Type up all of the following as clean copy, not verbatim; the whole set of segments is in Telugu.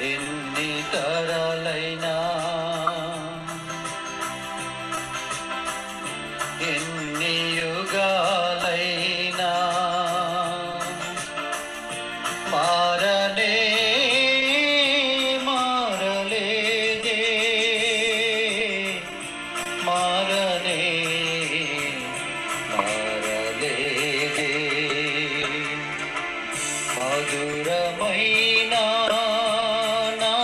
ఎన్ని తరాలైనా ఎన్ని యుగాలైనా మారనే మారలేదే మారనే మారలేదే మధురమైన నా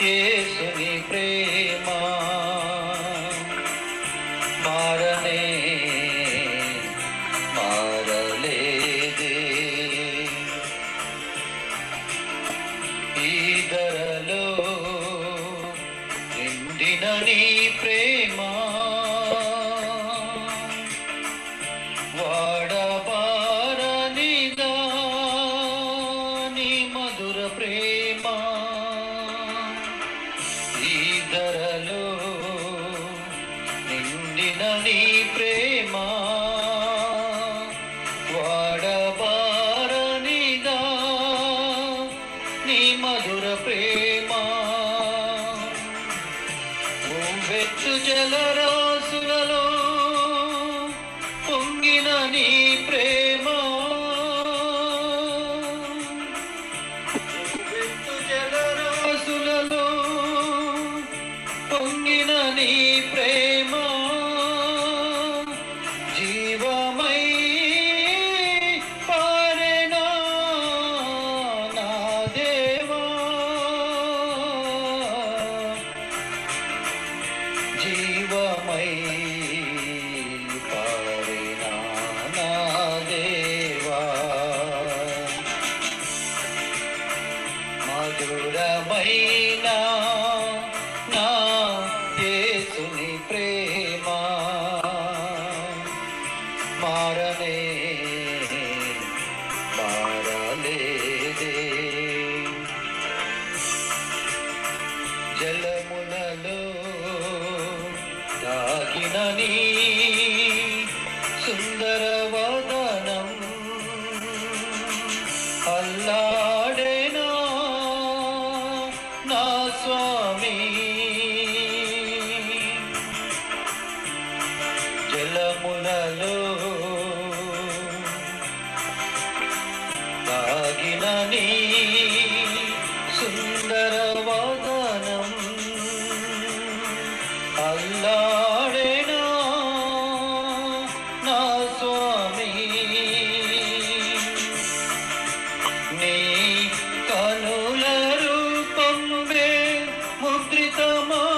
యేసుని ప్రేమ మారనే మారలేదే ఈ ధరలో నిండిన నీ ప్రేమ వాడబారనిదా నీ మధుర ప్రేమ ఈ ధరలో నిండిన నీ ప్రేమ వాడబారనిదా నీ మధుర ప్రేమ ఉవ్వెత్తు జలరాశులలో పొంగిన నీ ప్రేమ ఉవ్వెత్తు జలరాశులలో పొంగిన నీ ప్రేమ జీవమై పారెనా నా దేవా జీవమై పారెనా నా దేవా మధురమైన నా యేసుని ప్రేమ మారనే మారలేదే జలములలో దాగిన నీ సుందర వదనం అల్లాడేనా నా స్వామి జలములలో దాగిన నీ సుందర వదనం అల్లాడేనా నా స్వామి నీ కనుల రూపంబే ముద్రితమాయి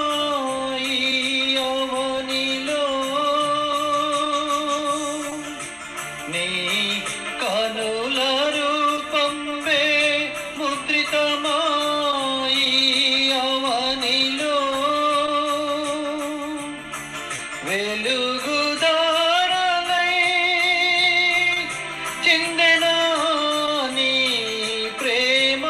అవనిలో నీ కనుల రూపంబే ముద్రితమాయి అవనిలో వెలుగుదారలై చిందెనా నీ ప్రేమ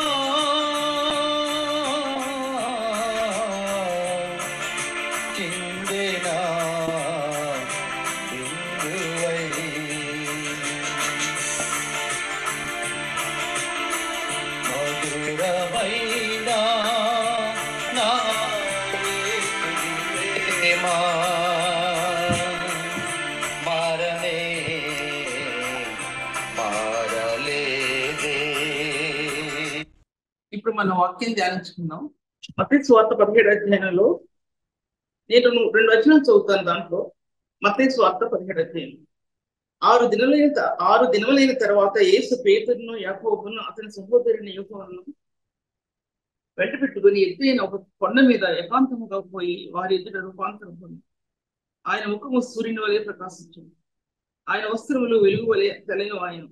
చిందెనా బిందువై మధురమైన నా యేసుని ప్రేమ మారనే మారలేదే. ఇప్పుడు మనం వాక్యం ధ్యానించుకుందాం. మత్తయి సువార్త 17వ అధ్యాయంలో నేను 2 వచనాలు చదువుతాను. దాంట్లో మత్తయి సువార్త 17వ అధ్యాయం. 6 దినములైన తర్వాత యేసు పేతురును యాకోబును అతని సహోదరుని యోహానును వెంట పెట్టుకుని ఎత్తైన ఒక కొండ మీద ఏకాంతముగా పోయి వారి ఎదుట రూపాంతరం పొంది ఆయన ముఖము సూర్యుని వలె ప్రకాశించింది. ఆయన వస్త్రములు వెలుగు వలె తెలయు ఆయన.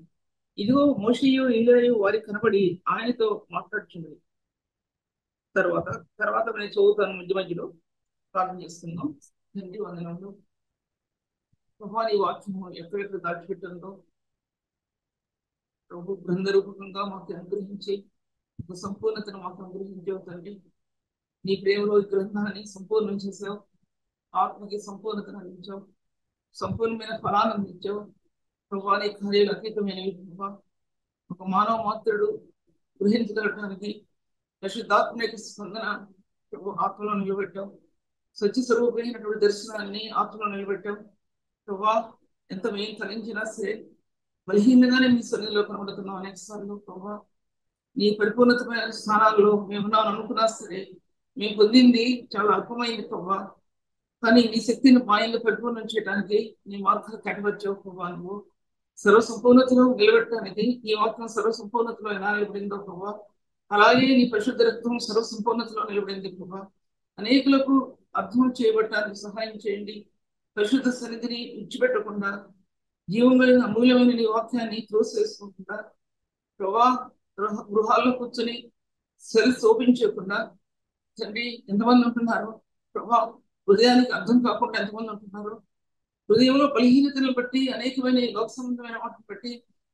ఇదిగో మోషేయు ఏలీయు వారికి కనబడి ఆయనతో మాట్లాడుచున్నది. తర్వాత నేను చదువుతాను. మధ్యలో ప్రార్థన చేస్తున్నాం. తండ్రి వందనాలు ప్రభా, నీ వాక్యము ఎక్కడెక్కడ దాచిపెట్టిందో ప్రభు గ్రంథరూపకంగా మాకు అనుగ్రహించి ఒక సంపూర్ణతను మాకు అనుగ్రహించావు తండ్రి. నీ ప్రేమలో ఈ గ్రంథాన్ని సంపూర్ణం చేసావు. ఆత్మకి సంపూర్ణతను అందించావు. సంపూర్ణమైన ఫలాన్ని అందించావు ప్రభా. నీ కార్యాలు అతీతమైనవి ప్రభా. ఒక మానవ మాత్రుడు గ్రహించగలగడానికి పరిశుద్ధాత్మ యొక్క స్పందన ప్రభు ఆత్మలో నిలబెట్టాం. సత్య స్వరూపమైనటువంటి దర్శనాన్ని ఆత్మలో నిలబెట్టాం. ప్రభా ఎంత మేము కలించినా సరే బలహీనంగానే మీ సన్నిధిలో కనబడుతున్నాం అనేక సార్లు. ప్రభా నీ పరిపూర్ణతమైన స్థానాల్లో మేము అనుకున్నా సరే మేము పొందింది చాలా అల్పమైంది ప్రభా. కానీ నీ శక్తిని మాయంలో పరిపూర్ణం చేయడానికి నీ మార్గాలు కనబర్చావు ప్రభా. నువ్వు సర్వసంపూర్ణతలో నిలబెట్టడానికి ఈ వాక్యం సర్వసంపూర్ణతలో ఎలా నిలబడిందో ప్రభా, అలాగే నీ పరిశుద్ధ రక్తం సర్వసంపూర్ణతలో నిలబడింది ప్రభా. అనేకులకు అర్థం చేయబట్టడానికి సహాయం చేయండి. పరిశుద్ధ సన్నిధిని విడిచిపెట్టకుండా జీవమైన అమూల్యమైన నీ వాక్యాన్ని త్రోసివేసుకోకుండా ప్రభా గృహాల్లో కూర్చొని సెల్స్ ఓపెన్ చేయకుండా తండ్రి ఎంతమంది ఉంటున్నారు ప్రభా, హృదయానికి అర్థం కాకుండా ఎంతమంది ఉంటున్నారు, హృదయంలో బలహీనతలను బట్టి అనేకమైన లోక సంబంధమైన వాటిని బట్టి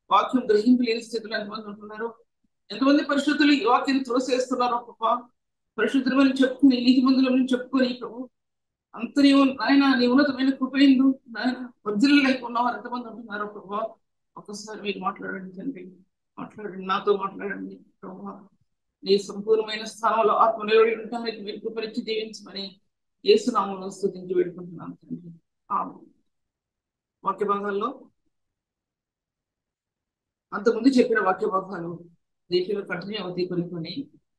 వాక్యం గ్రహింపు లేని స్థితిలో ఎంతమంది ఉంటున్నారు, ఎంతమంది పరిశుద్ధులు ఈ వాక్యాన్ని త్రోసేస్తున్నారో ప్రభా. పరిశుద్ధులని చెప్పుకుని నీతి మందులని చెప్పుకొని ప్రభు అంతని ఆయన నీ ఉన్నతమైన కృపయిందు నాయన వర్జులు లేకుండా వారు ఎంతమంది ఉంటున్నారో ప్రభా. ఒక్కసారి మీరు మాట్లాడండి తండ్రి, మాట్లాడండి, నాతో మాట్లాడండి ప్రభా. నీ సంపూర్ణమైన స్థానంలో ఆత్మ నిలబడి ఉండటానికి మీరు కృపరించి జీవించమని యేసునామములో స్తుతించి వేడుకుంటున్నాను తండ్రి. వాక్య భాగాల్లో అంతకుముందు చెప్పిన వాక్య భాగాలు దీంట్లో కంటిన్యూ అవుతాయి కొన్ని.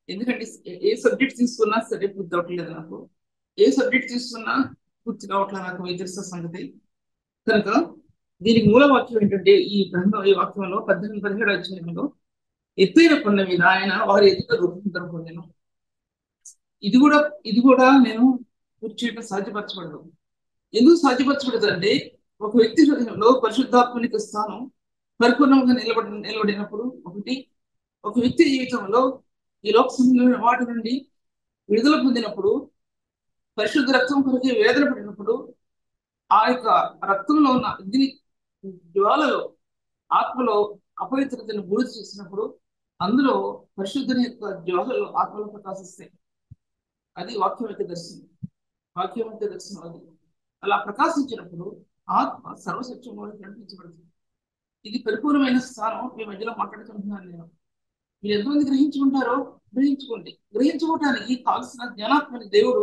ఎందుకంటే ఏ సబ్జెక్ట్ తీసుకున్నా సరే పూర్తి అవట్లేదు నాకు, ఏ సబ్జెక్ట్ తీసుకున్నా పూర్తి కావట్లేదు నాకు, మీకు తెలుసా సంగతి. కనుక దీనికి మూల వాక్యం ఏంటంటే ఈ గ్రంథం ఈ వాక్యంలో 18-17 అధ్యాయంలో ఎత్తైన కొండ మీద ఆయన వారి ఎదుట రూపాంతరం పొందాను. ఇది కూడా నేను కూర్చోటం సాధ్యపరచబడదు. ఎందుకు సాధ్యపరచబడదు అంటే ఒక వ్యక్తి హృదయంలో పరిశుద్ధాత్మనిక స్థానం పరిపూర్ణంగా నిలబడినప్పుడు, ఒక వ్యక్తి జీవితంలో ఈ లోక సంబంధమైన వాటి నుండి విడుదల పొందినప్పుడు, పరిశుద్ధ రక్తం కొరకు వేదన పడినప్పుడు, ఆ యొక్క రక్తంలో ఉన్న అగ్ని జ్వాలలో ఆత్మలో అపవిత్రతను బూడిద చేసినప్పుడు అందులో పరిశుద్ధుని యొక్క జ్వాలలు ఆత్మలో ప్రకాశిస్తాయి. అది వాక్యం యొక్క దర్శనం, వాక్యం యొక్క దర్శనం. అది అలా ప్రకాశించినప్పుడు ఆత్మ సర్వసత్యంలో కనిపించబడుతుంది. ఇది పరిపూర్ణమైన స్థానం. మీ మధ్యలో మాట్లాడుకుంటున్నాను నేను. మీరు ఎంతమంది గ్రహించుకుంటారో గ్రహించుకోండి. గ్రహించుకోవటానికి కావాల్సిన జ్ఞానాత్మని దేవుడు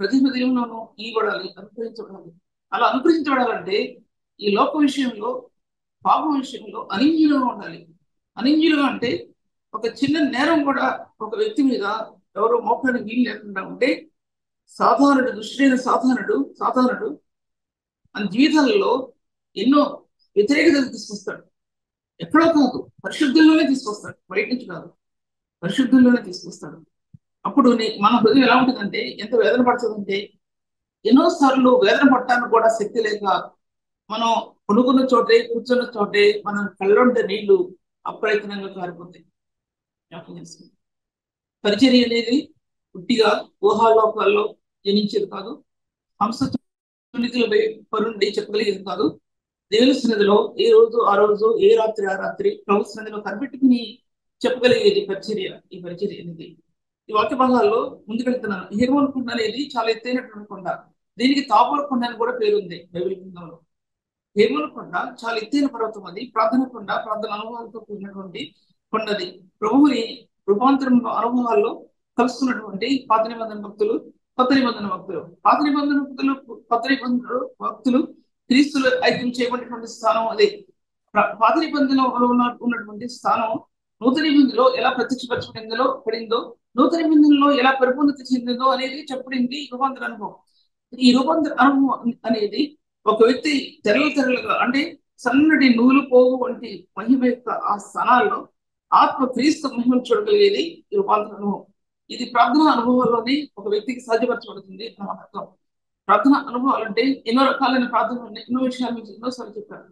ప్రతి హృదయంలోనూ ఇవ్వబడాలి, అనుగ్రహించబడాలి. అలా అనుగ్రహించబడాలంటే ఈ లోక విషయంలో పాపం విషయంలో అనింజులుగా ఉండాలి. అనింజులుగా అంటే ఒక చిన్న నేరం కూడా ఒక వ్యక్తి మీద ఎవరో మోపడానికి వీలు లేకుండా ఉంటే సాధారణుడు దుష్టుడైన సాధారణుడు మన జీవితాలలో ఎన్నో వ్యతిరేకతలు తీసుకొస్తాడు. ఎక్కడో కాదు, పరిశుద్ధుల్లోనే తీసుకొస్తాడు, బయట నుంచి కాదు, పరిశుద్ధుల్లోనే తీసుకొస్తాడు. అప్పుడు మన హృదయం ఎలా ఉంటుందంటే, ఎంత వేదన పడుతుందంటే, ఎన్నోసార్లు వేదన పడటానికి కూడా శక్తి లేక మనం కొనుక్కున్న చోటే కూర్చున్న చోటే మన కళ్ళంటే నీళ్లు అప్రయత్నంగా కారిపోతాయి. పరిచర్య అనేది పుట్టిగా ఊహాలోకాల్లో జనించేది కాదు, హంస తునితులపై పరుండి చెప్పగలిగేది కాదు. దేవుని సన్నిధిలో ఏ రోజు ఆ రోజు, ఏ రాత్రి ఆ రాత్రి ప్రభు సన్నిధిలో కనిపెట్టుకుని చెప్పగలిగేది పరిచర్య. ఈ పరిచర్య అనేది ఈ వాక్య భాగాల్లో ముందుకెళ్తున్నాను. హెర్మోన్ కొండ అనేది చాలా ఎత్తైనటువంటి కొండ. దీనికి తాబోర్ కొండ అని కూడా పేరుంది బైబిల్ గ్రంథంలో. హెర్మోన్ కొండ చాలా ఎత్తైన పర్వతం. అది ప్రార్థన కొండ, ప్రార్థన అనుభవాలతో కూడినటువంటి కొండది. ప్రభువుని రూపాంతరం అనుభవాల్లో కలుస్తున్నటువంటి పాత నిబంధన భక్తులు, కొత్త నిబంధన భక్తులు. పాత నిబంధన భక్తులు, కొత్త నిబంధన భక్తులు క్రీస్తులు ఐక్యం చేయబడినటువంటి స్థానం అది. పాత నిబంధనలో ఉన్నటువంటి స్థానం నూతన నిబంధనలో ఎలా పడిందో, నూతన నిబంధనలో ఎలా పరిపూర్ణత చెందిందో అనేది చెప్పబడింది రూపాంతర అనుభవం. ఈ రూపాంతర అనుభవం అనేది ఒక వ్యక్తి తెరలుగా అంటే సన్నటి నూలు పోగు వంటి మహిమ యొక్క ఆ స్థానాల్లో ఆత్మ క్రీస్తు మహిమను చూడగలిగేది ఈ రూపాంతర అనుభవం. ఇది ప్రార్థన అనుభవాల్లోనే ఒక వ్యక్తికి సాధ్యపరచబడుతుంది అన్నమాట అర్థం. ప్రార్థన అనుభవాలు అంటే ఎన్నో రకాలైన ప్రార్థనలు ఉన్నాయి. ఎన్నో విషయాలు మీకు ఎన్నోసార్లు చెప్పారు.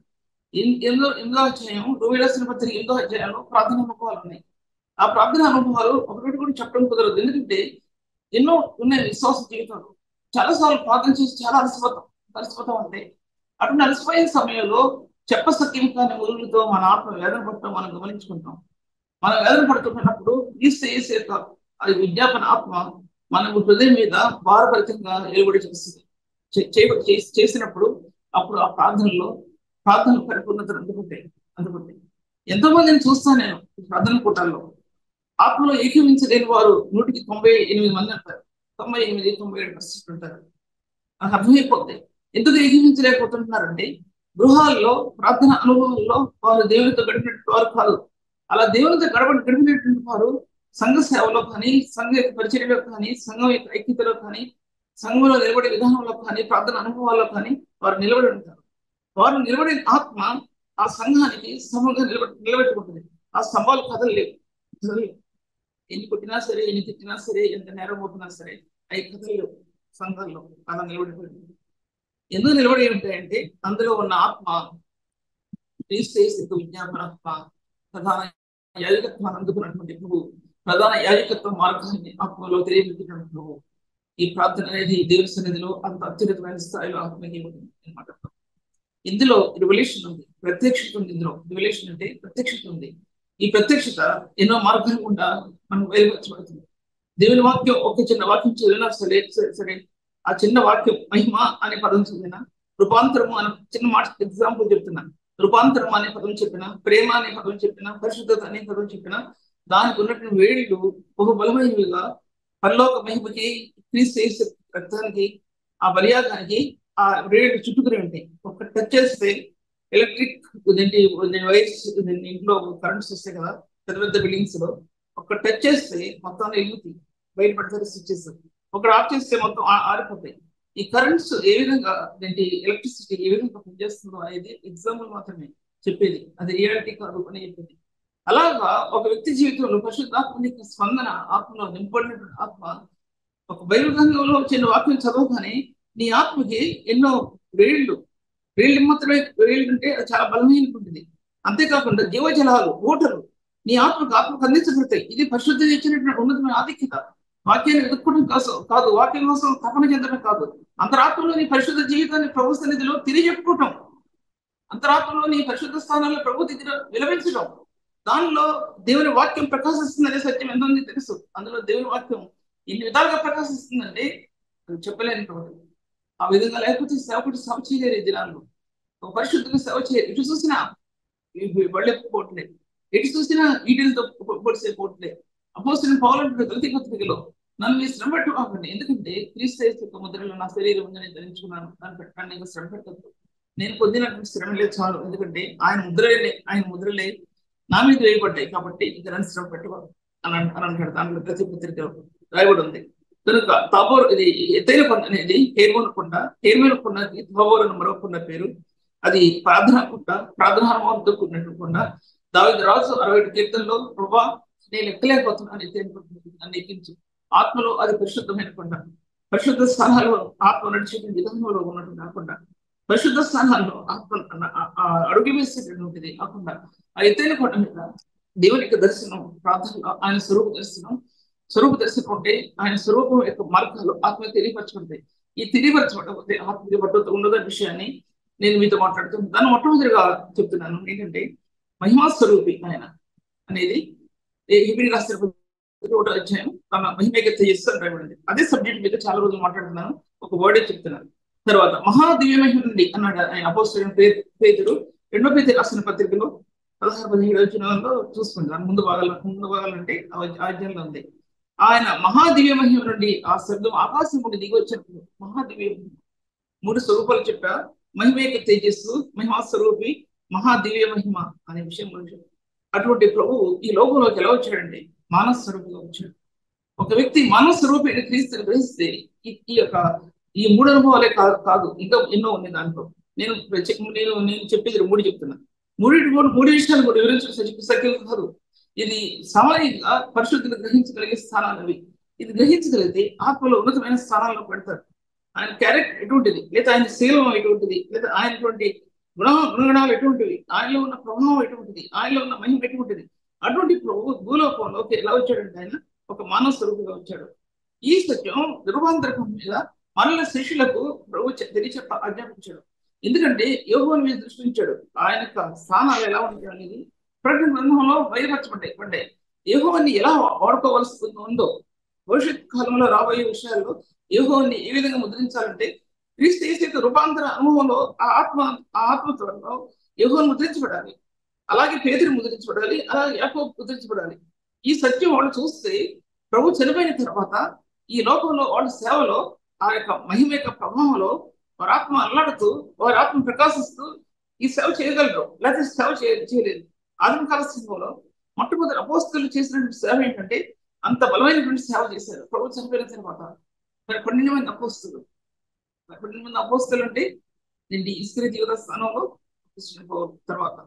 8వ అధ్యాయం, రోమీయులకు రాసిన పత్రిక 8వ అధ్యాయంలో ప్రార్థన అనుభవాలు ఉన్నాయి. ఆ ప్రార్థన అనుభవాలు ఒకటి కూడా చెప్పడం కుదరదు. ఎందుకంటే ఎన్నో ఉన్నాయి విశ్వాస జీవితాలు. చాలాసార్లు ప్రార్థన చేసి చాలా అలసిపోతాం అంటే అటువంటి అలసిపోయిన సమయంలో చెప్పసక్యం కాని మురుగులతో మన ఆత్మ వేదన పడటం మనం గమనించుకుంటాం. మనం వేదన పడుతున్నప్పుడు ఏసే అది విజ్ఞాపన ఆత్మ మన హృదయం మీద భారపరితంగా నిలబడి చేసినప్పుడు అప్పుడు ఆ ప్రార్థనలు పరిపూర్ణతను అందుకుంటాయి. ఎంతో మందిని చూస్తాను నేను ప్రార్థన కూటాల్లో. ఆత్మలో ఏకీవించలేని వారు 98% అంటారు. 98-97% ఉంటారు. నాకు అర్థమైపోతాయి. ఎందుకు ఏకీవించలేకపోతుంటున్నారంటే గృహాల్లో ప్రార్థన అనుభవంలో వారు దేవునితో గడిపినటువంటి వారు కాదు. అలా దేవునితో గడిపినటువంటి వారు సంఘ సేవలో కానీ, సంఘ యొక్క పరిచర్యలో కానీ, సంఘం యొక్క ఐక్యతలో కానీ, సంఘంలో నిలబడే విధానంలో కానీ, ప్రార్థన అనుభవాల్లో కానీ వారు నిలబడి ఉంటారు. వారు నిలబడిన ఆత్మ ఆ సంఘానికి సమూలంగా నిలబెట్టుకుంటుంది. ఆ స్తంభాలు కదలలేవు. ఎన్ని కొట్టినా సరే, ఎన్ని తిట్టినా సరే, ఎంత నేరం పోతున్నా సరే, అవి కదలలేవు. సంఘంలో అలా నిలబడిపోయింది. ఎందుకు నిలబడి ఉంటాయంటే అందులో ఉన్న ఆత్మ విజ్ఞాపనాత్మ, ప్రధాన యాజకత్వాన్ని అందుకున్నటువంటి ప్రభు, ప్రధాన యాజకత్వ మార్గాన్ని ఆత్మలో తెలియజేసినటువంటి ప్రభు. ఈ ప్రార్థన అనేది దేవుని సన్నిధిలో అంత అత్యున్నతమైన స్థాయిలో ఆత్మకి ఉంటుంది అనమాట. ఇందులో రివల్యూషన్ ఉంది, ప్రత్యక్షత ఉంది. ఇందులో రివల్యూషన్ అంటే ప్రత్యక్షత ఉంది. ఈ ప్రత్యక్షత ఎన్నో మార్గాలు గుండా మనం బయలుపరచబడుతుంది. దేవుని వాక్యం ఒక చిన్న వాక్యం చదివినా సరే ఆ చిన్న వాక్యం మహిమ అనే పదం చదివినా, రూపాంతరము అనే చిన్న మాట ఎగ్జాంపుల్ చెప్తున్నా, రూపాంతరం అనే పదం చెప్పినా, ప్రేమ అనే పదం చెప్పినా, పరిశుద్ధత అనే పదం చెప్పినా, దానికి ఉన్నటువంటి వేళ్ళు ఒక బలమైనవిగా పరలోక మహిమకి, క్రీస్తు రక్తానికి, ఆ బలియాగానికి ఆ వేళ్ళు చుట్టుకుని ఉంటాయి. ఒక టచ్ చేస్తే ఎలక్ట్రిక్ వైర్స్ ఇంట్లో కరెంట్స్ వస్తాయి కదా పెద్ద పెద్ద బిల్డింగ్స్ లో, ఒక టచ్ చేస్తే మొత్తం వెలుగుతాయి, బయట పడతారు స్విచ్చెస్. ఒకటి ఆఫ్ చేస్తే మొత్తం ఆరిపోతాయి. ఈ కరెంట్స్ ఏ విధంగా ఎలక్ట్రిసిటీ ఏ విధంగా పనిచేస్తుందో అనేది ఎగ్జాంపుల్ మాత్రమే చెప్పేది, అది రియాలిటీ కాదు అని చెప్పేది. అలాగా ఒక వ్యక్తి జీవితంలో పరిశుద్ధాత్మ స్పందన, ఆత్మలో నింపబడినటువంటి ఆత్మ ఒక బైబిల్ గ్రంథంలో చిన్న వాక్యం చదవగానే నీ ఆత్మకి ఎన్నో వేళ్ళు మాత్రమే, వేళ్ళు అంటే అది చాలా బలమైనటువంటిది. అంతేకాకుండా జీవజలాలు, ఓటలు నీ ఆత్మకు అందించబడతాయి. ఇది పరిశుద్ధి ఇచ్చినటువంటి ఉన్నతమైన ఆధిక్యత. వాక్యాన్ని వెతుక్కోవడం కాదు, వాక్యం కోసం తపన చెందడం కాదు, అంతరాత్మలో నీ పరిశుద్ధ జీవితాన్ని ప్రభు సన్నిధిలో తెలియజెప్పుకోవటం, అంతరాత్మలో నీ పరిశుద్ధ స్థానాల్లో ప్రభు దగ్గర విలవించడం. దానిలో దేవుని వాక్యం ప్రకాశిస్తుందనే సత్యం ఎంతమంది తెలుసు? అందులో దేవుని వాక్యం ఎన్ని విధాలుగా ప్రకాశిస్తుందంటే అది చెప్పలేనటువంటి. ఆ విధంగా లేకపోతే సేవకుడు సేవ చేయలేరు ఈ దినాల్లో. ఒక పరిశుద్ధంగా సేవ చేయరు. ఇటు చూసినా బళ్ళే పోవట్లే, ఎటు చూసినా వీటిలతో పొడిసే పోవట్లే. అపోస్తులైన పౌలు గలతీ పత్రికలో నన్ను మీ శ్రమ పెట్టుకోకండి, ఎందుకంటే క్రీస్తు యొక్క ముద్రలో నా శరీరం ఉందని ధరించుకున్నాను, దాన్ని పెట్టడానికి ఇంకా శ్రమ పెట్టద్దు. నేను పొందినటువంటి శ్రమ లేదు చాలు, ఎందుకంటే ఆయన ముద్రలే నా మీద వేయబడ్డాయి, కాబట్టి ఇక నన్ను శ్రమ పెట్టుకోవాలి అని అంటాడు. దాంట్లో గలతీ పత్రిక రాయబడి ఉంది. కనుక తాబోర్, ఇది ఎత్తైన కొండ అనేది హేర్మోన్ కొండ, హేర్మోన్ కొండకి తాబోర్ అని మరో కొండ పేరు. అది ప్రార్థనా అనుభవంతో కూడినటువంటి కొండ. దావీదు రాజు 67 కీర్తనలో ప్రభా నేను ఎక్కలేకపోతున్నాను నన్ను ఎక్కించు. ఆత్మలో అది పరిశుద్ధమైన కొండ. పరిశుద్ధ స్థానాల్లో ఆత్మ నడిచే విధానంలో ఉన్నట్టు కాకుండా, పరిశుద్ధ స్థానాల్లో ఆత్మ అడుగు వేసేటటువంటిది కాకుండా, ఆ ఎత్తైన కొండ మీద దేవుని యొక్క దర్శనం, ప్రార్థనలో ఆయన స్వరూప దర్శనం ఉంటే ఆయన స్వరూపం యొక్క మార్గాలు ఆత్మ తెలియపరచబడతాయి. ఈ తెలియపరచబడకపోతే ఆత్మ పట్టుదల ఉండదనే విషయాన్ని నేను మీతో మాట్లాడుతున్నాను. దాన్ని మొట్టమొదటిగా చెప్తున్నాను ఏంటంటే మహిమా స్వరూపి ఆయన అనేది హెబ్రీ రాసిన 1వ అధ్యాయం తన మహిమగత చేస్తూ రాయబడింది. అదే సబ్జెక్ట్ మీద చాలా రోజులు మాట్లాడుతున్నాను, ఒక వర్డే చెప్తున్నాను. తర్వాత మహాదివ్య మహిమ నుండి అన్నాడు ఆయన అపోస్తలుడైన పేతురు 2వ పేతురు రాసిన పత్రికలో 16-17 వచనాల్లో చూసుకుంటాను. ముందు భాగాలు అంటే అధ్యాయంలో ఉంది. ఆయన మహాదివ్య మహిమ నుండి ఆ శబ్దం ఆకాశం నుండి దిగి వచ్చినప్పుడు మహాదివ్య 3 స్వరూపాలు చెప్పా, మహిమేక తేజస్సు, మహిమా స్వరూపి, మహాదివ్య మహిమ అనే విషయం గురించి. అటువంటి ప్రభు ఈ లోకంలోకి ఎలా వచ్చాడంటే మానవ స్వరూపిగా వచ్చాడు. ఒక వ్యక్తి మానవ స్వరూపిని క్రీస్తుని గ్రహిస్తే ఈ 3 అనుభవాలే కాదు, ఇంకా ఎన్నో ఉన్నాయి దాంట్లో. నేను చెప్పేది 3 చెప్తున్నాను. 3 విషయాలు కూడా వివరించడం కాదు. ఇది సామాన్యంగా పరిశుద్ధిని గ్రహించగలిగే స్థానాలు అవి. ఇది గ్రహించగలిగితే ఆత్మలో ఉన్నతమైన స్థానాల్లో పెడతారు. ఆయన క్యారెక్టర్ ఎటువంటిది, లేదా ఆయన శీలం ఎటువంటిది, లేదా ఆయనటువంటి గుణగణాలు ఎటువంటివి, ఆయనలో ఉన్న ప్రభావం ఎటువంటిది, ఆయనలో ఉన్న మహిమ ఎటువంటిది. అటువంటి ప్రభు భూలోకంలోకి ఎలా వచ్చాడంటే ఆయన ఒక మానవ స్వరూపుగా వచ్చాడు. ఈ సత్యం రూపాంతరకం మీద మనల శిష్యులకు ప్రభు తెలియచెప్ప ఆజ్ఞాపించాడు. ఎందుకంటే యోగోని మీద దృష్టించాడు. ఆయన యొక్క స్థానాలు ఎలా ఉంటాయి అనేది ప్రకటన గ్రంథంలో బయలుపరచబడ్డాయి. యెహోవాని ఎలా వాడుకోవాల్సి ఉందో భవిష్యత్ కాలంలో రాబోయే విషయాల్లో యెహోవాని ఏ విధంగా ముద్రించాలంటే క్రీస్తు యేసు రూపాంతర అనుభవంలో ఆ ఆత్మత్వంలో యెహోవాను ముద్రించబడాలి. అలాగే పేతురు ముద్రించబడాలి, అలాగే యాకోబు ముద్రించబడాలి. ఈ సత్యం వాళ్ళు చూస్తే ప్రభు చనిపోయిన తర్వాత ఈ లోకంలో వాళ్ళ సేవలో ఆ యొక్క మహిమ యొక్క ప్రభావంలో వారి ఆత్మ అల్లాడుతూ వారి ఆత్మ ప్రకాశిస్తూ ఈ సేవ చేయగలరు, లేకపోతే సేవ చేయలేదు. ఆధునికాల సంఘంలో మొట్టమొదటి అపోస్తలు చేసినటువంటి సేవ ఏంటంటే అంత బలమైనటువంటి సేవ చేశారు ప్రభు చనిపోయిన తర్వాత. మరి 12 మంది అపోస్తలు, 12 మంది అపోస్తలు అంటే దీన్ని ఇస్త్రీ జీవిత స్థానంలో తర్వాత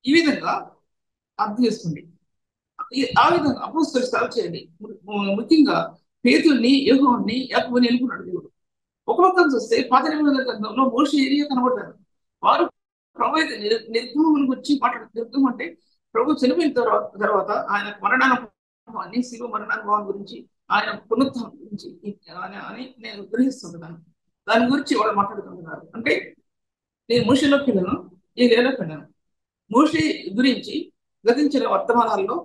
ఈ విధంగా అర్థం చేసుకోండి. ఆ విధంగా అపోస్తలు సేవ చేయండి. ముఖ్యంగా పేతుల్ని, యోహాన్ని, యాకోబుని ఎన్నుకున్నాడు దేవుడు. ఒక పక్కన చూస్తే పాత నిబంధన గ్రంథంలో మోషే, ఏలియా కనబడ్డారు. వారు ప్రభు నిర్గమం గురించి మాట్లాడుతారు. నిర్గమం అంటే ప్రభు చనిపోయిన తర్వాత ఆయన మరణానుభవాన్ని, శిలువ మరణానుభవం గురించి, ఆయన పునరుత్థానం గురించి అని నేను గ్రహిస్తుంటున్నాను. దాని గురించి వాళ్ళు మాట్లాడుతుంటున్నారు. అంటే నేను మోషేలోకి వెళ్ళాను, ఏలియాలోకి వెళ్ళాను. మోషే గురించి గతించిన వర్తమానాల్లో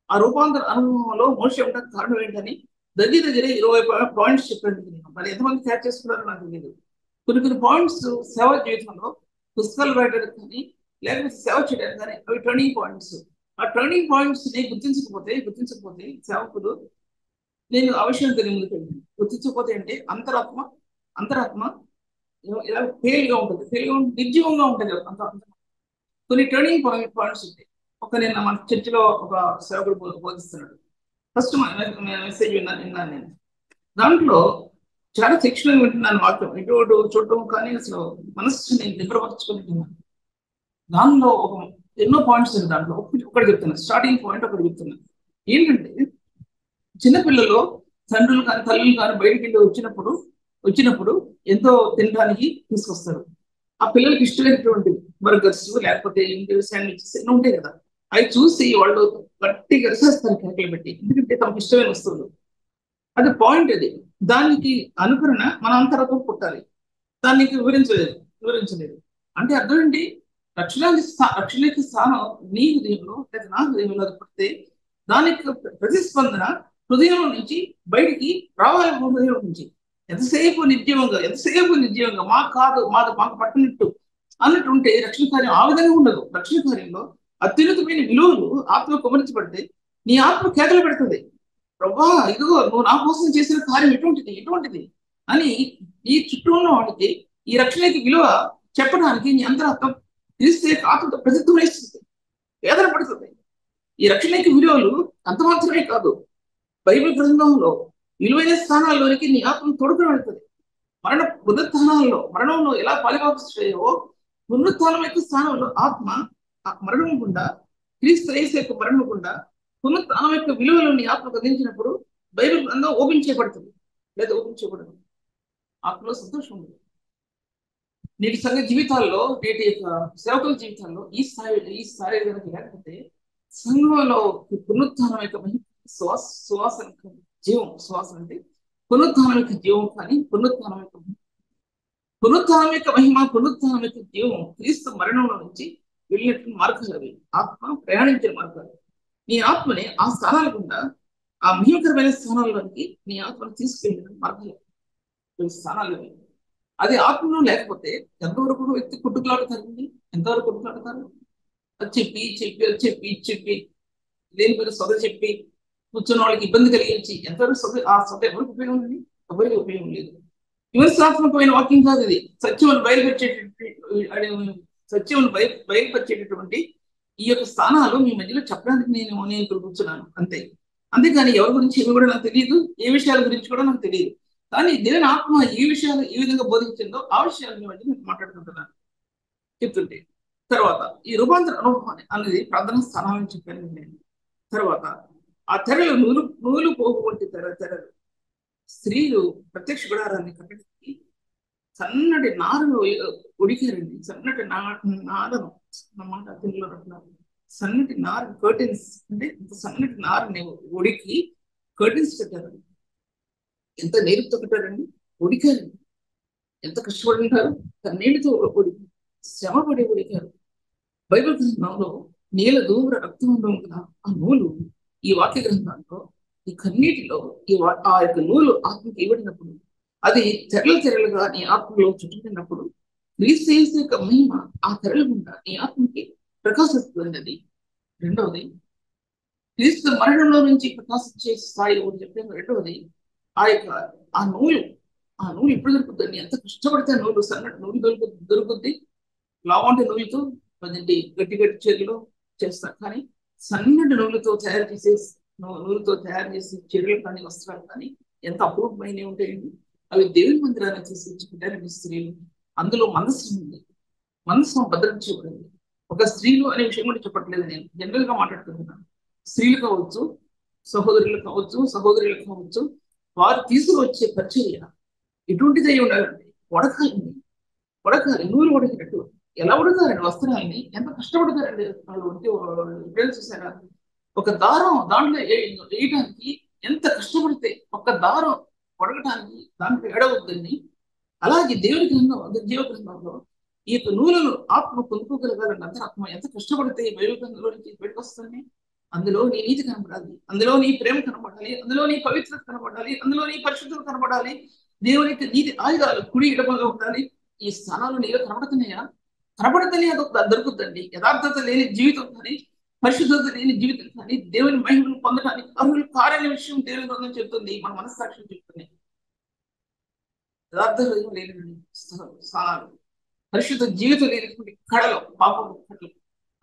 ఆ రూపాంతర అనుభవంలో మోషే ఉండడానికి కారణం ఏంటని దగ్గర 20 పాయింట్స్ చెప్పండి. నేను మరి ఎంతమంది క్యాచ్ చేసుకున్నారో నాకు తెలియదు. కొన్ని పాయింట్స్ సేవ జీవితంలో పుస్తకాలు రాయడానికి కానీ లేకపోతే సేవ చేయడానికి కానీ అవి టర్నింగ్ పాయింట్స్. ఆ టర్నింగ్ పాయింట్స్ ని గుర్తించకపోతే సేవకులు, నేను ఆ విషయం తెలియ ముందుకు వెళ్ళాను. గుర్తించకపోతే అంటే అంతరాత్మ ఇలా ఫెయిల్గా ఉంటుంది, నిర్జీవంగా ఉంటుంది. కొన్ని టర్నింగ్ పాయింట్స్ ఉంటాయి. నిన్న మన చర్చిలో ఒక సేవకుడు బోధిస్తున్నాడు. ఫస్ట్ మెసేజ్ విన్నాను నేను. దాంట్లో చాలా శిక్షణ వింటున్నాను, వాక్యం ఇటు చూడటం కానీ అసలు మనస్సు నేను నిద్రపరచుకుంటున్నాను. దానిలో ఎన్నో పాయింట్స్ ఉంది. దాంట్లో ఒకటి చెప్తున్నాను, స్టార్టింగ్ పాయింట్ ఒకటి చెప్తున్నాను. ఏంటంటే చిన్నపిల్లలు తండ్రులు కానీ తల్లులు కానీ బయటికి వెళ్ళి వచ్చినప్పుడు ఎంతో తినడానికి తీసుకొస్తారు. ఆ పిల్లలకి ఇష్టమైనటువంటి బర్గర్స్ లేకపోతే శాండ్విచెస్ ఎన్నో ఉంటాయి కదా, అవి చూసి వాళ్ళు గట్టిగా గరిసేస్తారు కేకలు పెట్టి, ఎందుకంటే తమకు ఇష్టమైన వస్తువులు. అది పాయింట్. అది దానికి అనుకరణ మన అంతరత్వం పుట్టాలి. దానికి వివరించలేదు అంటే అర్థం ఏంటి? రక్షణకి స్థానం నీ హృదయంలో లేదా నా హృదయంలో పుడితే దానికి ప్రతిస్పందన హృదయం నుంచి బయటికి రావాలి. హృదయం నుంచి ఎంతసేపు నిర్జీవంగా మాకు పట్టినట్టు అన్నట్టు ఉంటే రక్షణ కార్యం ఆ విధంగా ఉండదు. రక్షణ కార్యంలో అత్యున్నతమైన విలువలు ఆత్మ కుమరించబడితే నీ ఆత్మ కేకలు పెడుతుంది, ప్రభా ఇదిగో నువ్వు నా కోసం చేసిన కార్యం ఎటువంటిది అని ఈ చుట్టూ ఉన్న వాడికి ఈ రక్షణకి విలువ చెప్పడానికి నీ అంతరాత్మ తెలిస్తే ఆత్మతో ప్రసిద్ధమైస్తుంది, వేదన పడుతుంది. ఈ రక్షణకి విలువలు అంత మాత్రమే కాదు, బైబిల్ గ్రంథంలో విలువైన స్థానాల్లోనికి నీ ఆత్మ తోడుకుని వెళ్తుంది. మరణంలో ఎలా పాలిభాగస్తాయో పునరుత్థానం యొక్క స్థానంలో ఆత్మ మరణం గుండా, క్రీస్తు యేసు యొక్క మరణం గుండా పునరుత్థానం యొక్క విలువలు నీ ఆత్మకు అందించినప్పుడు బైబిల్ గ్రంథం ఓపెన్ చేయబడుతుంది, లేదా ఓపెన్ చేయబడదు. ఆత్మలో సంతోషం ఉంది. నేటి సంఘ జీవితాల్లో, నేటి యొక్క సేవకుల జీవితాల్లో ఈ స్థాయి కనుక లేకపోతే సంఘంలో పునరుత్థానం యొక్క సువాసన జీవం, సువాసన అంటే పునరుత్థానం యొక్క జీవం. కానీ పునరుత్థానం యొక్క మహిమ, పునరుత్థానం యొక్క జీవం క్రీస్తు మరణంలో నుంచి వెళ్ళినట్టు మార్గాలు అవి, ఆత్మ ప్రయాణించిన మార్గాలు. నీ ఆత్మని ఆ స్థానాల గుండా, ఆ మహిమకరమైన స్థానాల్లోనికి నీ ఆత్మను తీసుకెళ్ళిన మార్గాలు, స్థానాలు అవి. అది ఆత్మలో లేకపోతే ఎంతవరకు వ్యక్తి కొట్టుకులాడుతారండి? ఎంతవరకు కొట్టుకులాడతారు? చెప్పి దేని పేరు సొద చెప్పి కూర్చున్న వాళ్ళకి ఇబ్బంది కలిగించి ఎంతవరకు ఆ సొద ఎవరికి ఉపయోగం ఉంది? ఎవరికి ఉపయోగం లేదు. విమర్శనాత్మకమైన వాక్యం కాదు ఇది. సత్యమును బయలుపరిచేటటువంటి ఈ యొక్క స్థానాలు మీ మధ్యలో చెప్పడానికి నేను ఇక్కడ కూర్చున్నాను అంతే. అంతేకాని ఎవరి గురించి ఏమి కూడా నాకు తెలియదు, ఏ విషయాల గురించి కూడా నాకు తెలియదు. కానీ దేవుని ఆత్మ ఏ విషయాలు ఏ విధంగా బోధించిందో ఆ విషయాలు మీ మధ్య నేను మాట్లాడుకుంటున్నాను చెప్తుంటే. తర్వాత ఈ రూపాంతర అనుభవం అనేది ప్రార్థనా స్థానాలని చెప్పాను నేను. తర్వాత ఆ తెరలు నూలు పోగు వంటి తెరలు. స్త్రీలు ప్రత్యక్ష గుడారాన్ని కట్టడానికి సన్నటి నారను ఉడికారండి. సన్నటి నారను అన్నమాట తెలుగులో అంటున్నారు. సన్నటి నార కర్టెన్స్ అంటే సన్నటి నారని ఉడికి కర్టెన్స్ పెట్టారండి. ఎంత నేరుతో కట్టారండి, ఉడికారండి. ఎంత కష్టపడి ఉంటారు, కన్నీటితో ఉడికి శ్రమపడి ఉడికారు. బైబిల్ గ్రంథంలో నీల దూర రక్తం ఉండడం కదా, ఆ నూలు ఈ వాక్య గ్రంథంలో ఈ కన్నీటిలో ఆ యొక్క నూలు ఆత్మకి ఇవ్వడినప్పుడు అది తెరలుగా నీ ఆత్మలో చుట్టుకున్నప్పుడు క్రీస్తు యేసు యొక్క మహిమ ఆ తెరల గుండా నీ ఆత్మకి ప్రకాశిస్తుంది. అది రెండవది. క్రీస్తు మరణంలో నుంచి ప్రకాశించే స్థాయి ఒకటి చెప్పాను. రెండవది ఆ యొక్క ఆ నూలు ఎప్పుడు దొరుకుతుంది? ఎంత కష్టపడితే నూలు సన్నటి నూలు దొరుకుద్ది. లావంటి నూలుతో అదేంటి గట్టి చర్యలు చేస్తారు. కానీ సన్నటి నూలుతో తయారు చేసే నూలుతో తయారు చేసే చర్యలు కానీ వస్త్రాలు కానీ ఎంత అపూర్వమైనవి ఉంటాయండి. అవి దేవుని మందిరాన్ని తీసుకొచ్చుకుంటారండి స్త్రీలు. అందులో మనస్సు ఉంది, మనస్సు భద్రించబడింది. ఒక స్త్రీలు అనే విషయం కూడా చెప్పట్లేదు, నేను జనరల్ గా మాట్లాడుతున్నాను. స్త్రీలు కావచ్చు, సహోదరులు కావచ్చు, వారు తీసుకువచ్చే పరిచర్య ఎటువంటిది అయి ఉండాలండి? వడకాలి నూలు ఉడికినట్టు. ఎలా ఉడకాలండి వస్త్రాలని? ఎంత కష్టపడతారండి వాళ్ళు ఉంటే చూసారా? ఒక దారం దాంట్లో వేయడానికి ఎంత కష్టపడితే ఒక్క దారం ఉడకటానికి దాంట్లో ఎడవద్దని. అలాగే దేవుని జీవ గ్రంథంలో ఈ యొక్క నూలను ఆత్మ పొందుకోగలగాలని అంతరాత్మ ఎంత కష్టపడితే బైబిల్ గ్రంథంలో నుంచి బయటకు వస్తుంది. అందులో నీ నీతి కనబడాలి, అందులో నీ ప్రేమ కనబడాలి, అందులో నీ పవిత్రత కనబడాలి, అందులో నీ పరిశుద్ధత కనబడాలి. దేవునికి నీతి ఆయుధాలు కుడి ఎడమగా ఉండాలి. ఈ స్థానాలు నీలో కనబడుతున్నాయా? కనబడతనే అదొక దొరుకుతుందండి. యథార్థత లేని జీవితం కానీ, పరిశుద్ధత లేని జీవితం కానీ దేవుని మహిమను పొందడానికి అర్హులు కారని విషయం దేవుని గ్రంథం చెప్తుంది, మన మనస్సాక్షి చెప్తుంది. యథార్థ హృదయం లేని స్థానాలు, పరిశుద్ధ జీవితం లేనటువంటి కళలు, పాపం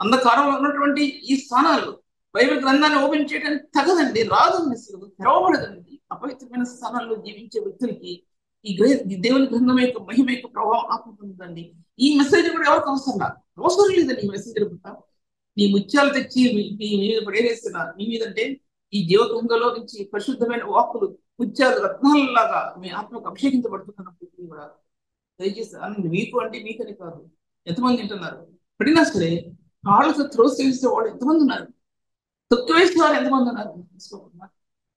అంధకారంలో ఉన్నటువంటి ఈ స్థానాలు బైబిల్ గ్రంథాన్ని ఓపెన్ చేయడానికి తగదండి, రాదండి, అసలు తెరవబడదండి. అపవిత్రమైన స్థానాల్లో జీవించే వ్యక్తులకి ఈ దేవుని గ్రంథం యొక్క మహిమ యొక్క ప్రభావం ఆత్మకుందండి. ఈ మెసేజ్ కూడా ఎవరికి అవసరం లేదండి. ఈ మెసేజ్ నీ ముత్యాలు తెచ్చి మీ మీద పడేస్తున్నా మీ మీదంటే ఈ జీవ గ్రంథంలో నుంచి పరిశుద్ధమైన వాక్కులు ముత్యాలు రత్నాలలాగా మీ ఆత్మకు అభిషేకించబడుతున్నప్పుడు కూడా దయచేసి మీకు అంటే మీకని కాదు, ఎంతమంది వింటున్నారు? పడినా సరే కాళ్ళతో త్రోసేసే వాళ్ళు ఎంతమంది ఉన్నారు? తొక్కివేసే వారు ఎంతమంది ఉన్నారు?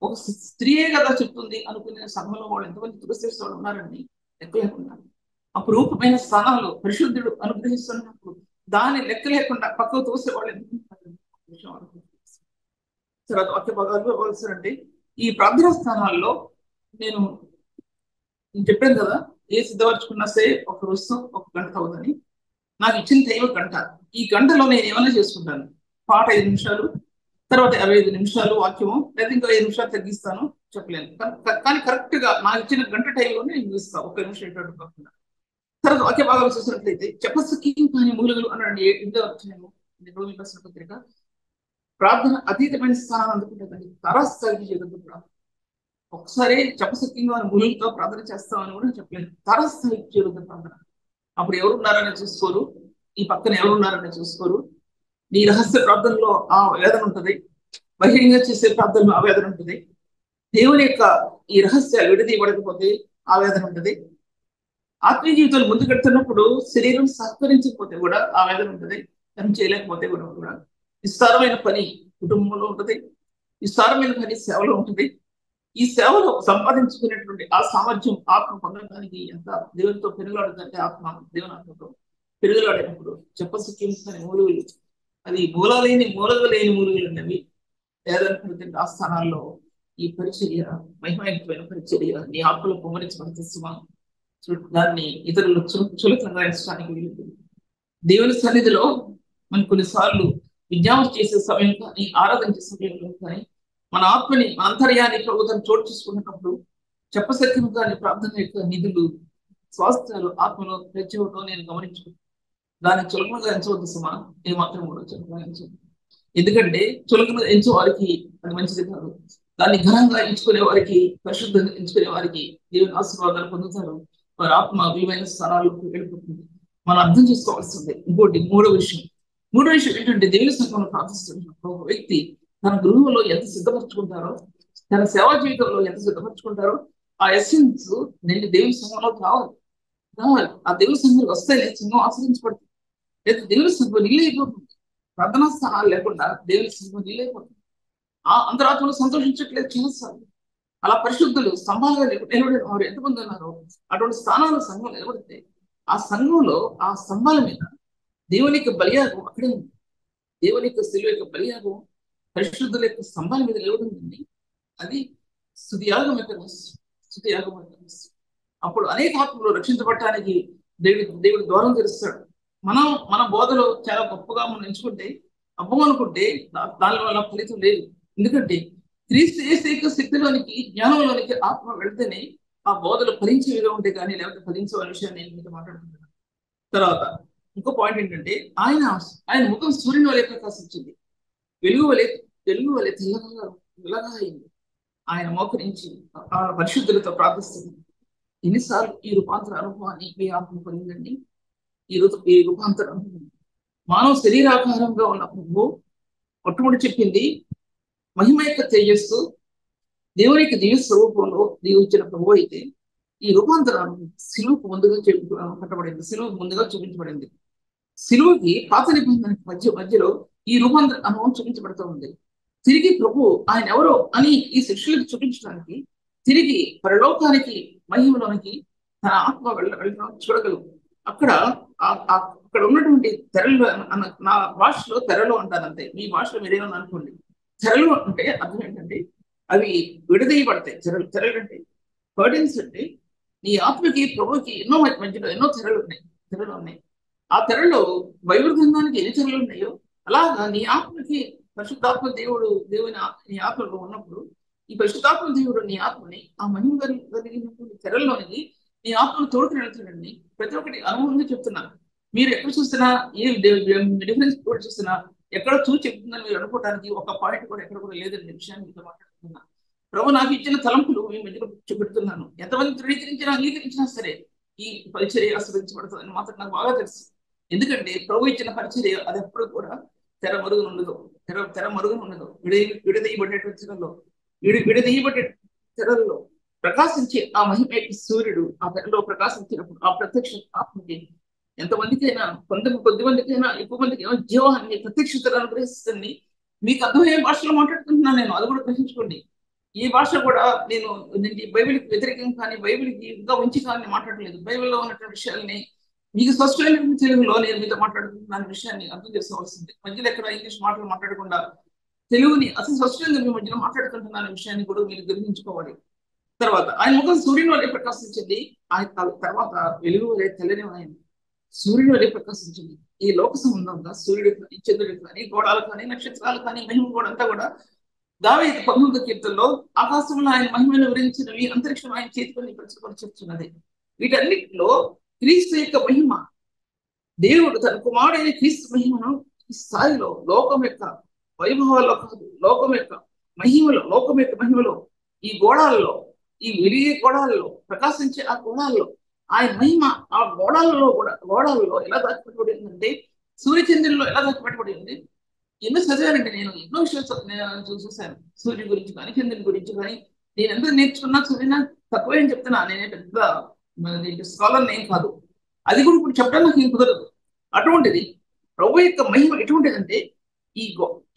ఒక స్త్రీయే కదా చెప్తుంది అనుకునే సంఘంలో వాళ్ళు ఎంతమంది త్రోసేసే వాళ్ళు ఉన్నారండి, లెక్క లేకుండా. అపురూపమైన స్థానాలు పరిశుద్ధుడు అనుగ్రహిస్తున్నప్పుడు దాన్ని లెక్క లేకుండా పక్కకు తోసే వాళ్ళు ఎంతమంది? తర్వాత వాక్య భాగాలు ఇవ్వాల్సినంటే ఈ ప్రార్థనా స్థానాల్లో నేను చెప్పాను కదా, ఏ సిద్ధపరచుకున్నా సరే ఒక రోజు ఒక గంట అవుతుంది. నాకు ఇచ్చిన టైం గంట. ఈ గంటలో నేను ఏమైనా చేసుకుంటాను. పాట 5 నిమిషాలు, తర్వాత 55 నిమిషాలు వాక్యము, లేదా ఇంకా 5 నిమిషాలు తగ్గిస్తాను, చెప్పలేను. కానీ కరెక్ట్ గా నాకు ఇచ్చిన గంట టైంలోనే నేను చూస్తాను, 1 నిమిషం ఎటువంటి కాకుండా. తర్వాత వాక్య భాగాలు చూసినట్లయితే చెప్పసక్యం కాని మూలుగులు అన్నాడు 8వ అధ్యాయము రోమీ రాసిన పత్రిక. ప్రార్థన అతీతమైన స్థానాన్ని అందుకుంటుందండి. తరస్థాయికి చేయగలదు ప్రార్థన. ఒకసారి చెప్పసక్యంగా మూలుగుతో ప్రార్థన చేస్తామని కూడా చెప్పలేదు. తరస్థాయికి చేయగలదు ప్రార్థన. అప్పుడు ఎవరున్నారని చూసుకోరు, ఈ పక్కన ఎవరున్నారని చూసుకోరు. నీ రహస్య ప్రార్థనలో ఆ వేదన ఉంటుంది, బహిరంగ చేసే ప్రార్థనలో ఆ వేదన ఉంటుంది. దేవుని యొక్క ఈ రహస్యాలు విడదీయబడకపోతే ఆ వేదన ఉంటుంది. ఆత్మీయ జీవితాలు ముందుకెడుతున్నప్పుడు శరీరం సహకరించకపోతే కూడా ఆ వేదన ఉంటుంది. పని చేయలేకపోతే కూడా విస్తారమైన పని కుటుంబంలో ఉంటుంది, విస్తారమైన పని సేవలో ఉంటుంది. ఈ సేవలో సంపాదించుకునేటువంటి ఆ సామర్థ్యం ఆత్మ పొందడానికి ఎంత దేవునితో పెరుగులాడుతుందంటే ఆత్మ దేవుని ఆత్మతో పెరుగులాడినప్పుడు చెప్పసక్యం అనే మూలుగులు, అది మూలలేని మూలుగులు అనేవి లేదనుకుంటుంది. ఆ స్థానాల్లో ఈ పరిచర్య మహిమైనటువంటి పరిచర్య నీ ఆత్మలో పొంగరించబడుతున్నా దాన్ని ఇతరులు చులకంగా ఎంచడానికి వీలుంటుంది. దేవుని సన్నిధిలో మనం కొన్నిసార్లు విజ్ఞాపన చేసే సమయం కానీ, ఆరాధన చేసే సమయంలో కానీ మన ఆత్మని, మన అంతర్యాన్ని ప్రభుత్వం చోటు చేసుకున్నప్పుడు చెప్పసక్యం కానీ ప్రార్థన యొక్క నిధులు, స్వాస్థ్యాలు ఆత్మలో తెచ్చివటం నేను గమనించుకుంటాను. దాన్ని చులకనగా ఎంచవద్దు సుమా, ఏమాత్రం కూడా చులకనగా ఎంచవద్దు. ఎందుకంటే చులకన ఎంచే వారికి అది మంచిది కాదు. దాన్ని ఘనంగా ఎంచుకునే వారికి, పరిశుద్ధంగా ఎంచుకునే వారికి దేవుని ఆశీర్వాదాలు పొందుతారు. వారి ఆత్మ విలువైన స్థానాలకు వెళ్ళిపోతుంది. మనం అర్థం చేసుకోవాల్సిందే. ఇంకోటి మూడో విషయం ఏంటంటే దేవుని సంఘంలో ప్రార్థిస్తున్నప్పుడు ఒక వ్యక్తి తన గృహంలో ఎంత సిద్ధపరచుకుంటారో, తన సేవా జీవితంలో ఎంత సిద్ధపరచుకుంటారో ఆ ఎసెన్స్ నేను దేవుని సంఘంలో రావాలి. ఆ దేవుని సంఘంలో వస్తే సంఘం ఆశ్రయించబడుతుంది. లేదా దేవుని సంఘం నీళ్ళైపోతుంది. ప్రార్థనా స్థానాలు లేకుండా దేవుని సంఘం నీళ్ళైపోతుంది. ఆ అంతరాత్మలో సంతోషించట్లేదు చిన్నసార్లు. అలా పరిశుద్ధులు స్తంభాలుగా నిలబడిన వారు ఎంతమంది ఉన్నారో అటువంటి స్థానాలు సంఘం నిలబడితే ఆ సంఘంలో ఆ స్తంభాల మీద దేవుని యొక్క బలియాగం అక్కడే ఉంది. దేవుని యొక్క శిలువ యొక్క బలియాగం పరిశుద్ధుల యొక్క స్తంభాల మీద నిలబడింది. అది స్తుతియాగం యొక్క స్తుతియాగం యొక్క. అప్పుడు అనేక ఆత్మలు రక్షించబడటానికి దేవుడు ద్వారం తెరుస్తాడు. మన బోధలో చాలా గొప్పగా మనం ఎంచుకుంటే అబ్బం అనుకుంటే దాని వల్ల ఫలితం లేదు. ఎందుకంటే క్రీస్తు యేసు యొక్క శక్తిలోనికి, జ్ఞానంలోనికి ఆత్మ వెళ్తేనే ఆ బోధలు ఫలించేవిగా ఉంటాయి, కానీ లేకపోతే ఫలించే విషయాన్ని నేను మీతో మాట్లాడుతున్నాను. తర్వాత ఇంకో పాయింట్ ఏంటంటే ఆయన ఆయన ముఖం సూర్యుని వలె ప్రకాశించింది, వెలుగు వలె వెలుగు వలె తెల్లగా అయింది. ఆయన మోకరించి ఆ పరిశుద్ధులతో ప్రార్థిస్తుంది. ఎన్నిసార్లు ఈ రూపాంతర అనుభవాన్ని మీ ఆత్మ పొందిందండి? ఈ రూపాంతర అనుభవం మానవ శరీరాకారంగా ఉన్న ప్రభు మొట్టమొదటి చెప్పింది మహిమ యొక్క తేజస్సు దేవునికి దివ్య స్వరూపంలో దీవించిన ప్రభు అయితే, ఈ రూపాంతరాన్ని సిలువుకు ముందుగా కట్టబడింది, సిలువుకు ముందుగా చూపించబడింది. సిలువుకి పాత నిబంధనకి మధ్యలో ఈ రూపాంతర అనుభవం చూపించబడుతూ ఉంది. తిరిగి ప్రభు ఆయన ఎవరో అని ఈ శిష్యులకు చూపించడానికి తిరిగి పరలోకానికి, మహిమలోనికి తన ఆత్మ వెళ్ళడం చూడగలవు. అక్కడ అక్కడ ఉన్నటువంటి తెరలు, నా భాషలో తెరలు అంటానంతే, మీ భాషలో మీరేమని అనుకోండి. తెరలు అంటే అర్థం ఏంటంటే అవి విడదీయబడతాయి. తెరలు అంటే కర్టెన్స్ అంటే నీ ఆత్మకి ప్రభుకి ఎన్నో మధ్యలో ఎన్నో తెరలు ఉన్నాయి. ఆ తెరలో బైబిల్ గ్రంథానికి ఎన్ని తెరలు ఉన్నాయో అలాగా నీ ఆత్మకి పరిశుద్ధాత్మ నీ ఆత్మలో ఉన్నప్పుడు ఈ పరిశుద్ధాత్మ దేవుడు నీ ఆత్మని ఆ మహిమ కలిగినటువంటి తెరల్లోనికి నీ ఆత్మను తోడుకుని వెళ్తాడండి. ప్రతి ఒక్కటి అనుభవంగా చెప్తున్నాను. మీరు ఎక్కడ చూస్తున్నా ఏ డిఫరెన్స్ కూడా చూస్తున్నా ఎక్కడ చూసి చెప్తుందని మీరు అనుకోవడానికి ఒక పాయింట్ కూడా ఎక్కడ కూడా లేదని విషయాన్ని మీతో మాట్లాడుతున్నా. ప్రభు నాకు ఇచ్చిన తలంపులు మీ మధ్యలో చూపెడుతున్నాను. ఎంతమంది ధృవీకరించినా అంగీకరించినా సరే ఈ పరిచర్య ఆస్వాదించబడుతుందని మాత్రం నాకు బాగా తెలుసు. ఎందుకంటే ప్రభు ఇచ్చిన పరిచర్య అది ఎప్పుడు కూడా తెర మరుగున ఉండదు. తెర మరుగున ఉండదు. విడదీయబడేటువంటి తెరల్లో విడదీయబడే తెరల్లో ప్రకాశించే ఆ మహిమ సూర్యుడు ఆ తెరలో ప్రకాశించినప్పుడు ఆ ప్రత్యక్ష ఆత్మకి ఎంతమందికైనా కొద్ది మందికైనా ఎక్కువ మందికి జీవాన్ని ప్రత్యక్షతను అనుగ్రహిస్తుంది. మీకు అర్థమయ్యే భాషలో మాట్లాడుకుంటున్నాను నేను, అది కూడా గ్రహించుకోండి. ఈ భాష కూడా నేను బైబిల్కి వ్యతిరేకం కానీ బైబిల్కి ఇంకా ఉంచి కానీ మాట్లాడలేదు. బైబిల్లో ఉన్నటువంటి విషయాల్ని మీకు స్పష్టమైన తెలుగులో నేను మీతో మాట్లాడుతున్న విషయాన్ని అర్థం చేసుకోవాల్సింది. మధ్యలో ఎక్కడ ఇంగ్లీష్ మాటలు మాట్లాడకుండా తెలుగుని అసలు స్పష్టంగా మీ మధ్యలో మాట్లాడుకుంటున్న విషయాన్ని కూడా మీరు గ్రహించుకోవాలి. తర్వాత ఆయన ముఖం సూర్యుని వలె ప్రకాశించింది. ఆయన తర్వాత వెలుగు వలె తెల్లని ఆయన సూర్యుని వలె ప్రకాశించింది. ఈ లోక సంబంధంగా సూర్యుడు కానీ, చంద్రుడు కానీ, గోడాలు కానీ, నక్షత్రాలు కానీ, మహిమ కూడా అంతా కూడా దావీదు 19వ కీర్తనలో ఆకాశంలో ఆయన మహిమను వివరించినవి, అంతరిక్షం ఆయన చేతికొని ప్రచురపరచున్నది. వీటన్నిటిలో క్రీస్తు యొక్క మహిమ, దేవుడు తన కుమారుడైన క్రీస్తు మహిమను ఈ స్థాయిలో లోకం యొక్క వైభవాల్లో కాదు, లోకం యొక్క మహిమలో ఈ గోడాల్లో, ఈ వెలిగే గోడాల్లో ప్రకాశించే ఆ గోడాల్లో ఆయన మహిమ ఆ గోడాల్లో ఎలా దాచిపెట్టబడిందంటే సూర్యచంద్రుల్లో ఎలా దాచిపెట్టబడింది. ఎన్నో చదివానండి నేను, ఎన్నో విషయాలు చూసాను. సూర్యుడి గురించి కానీ, చంద్రుని గురించి కానీ. నేను ఎంత నేర్చుకున్నా చదివినా తక్కువే అని చెప్తున్నా. నేనే పెద్ద స్కాలర్ ఏం కాదు. అది కూడా ఇప్పుడు చెప్పడం నాకు ఏం కుదరదు. అటువంటిది ప్రభు యొక్క మహిమ ఎటువంటిదంటే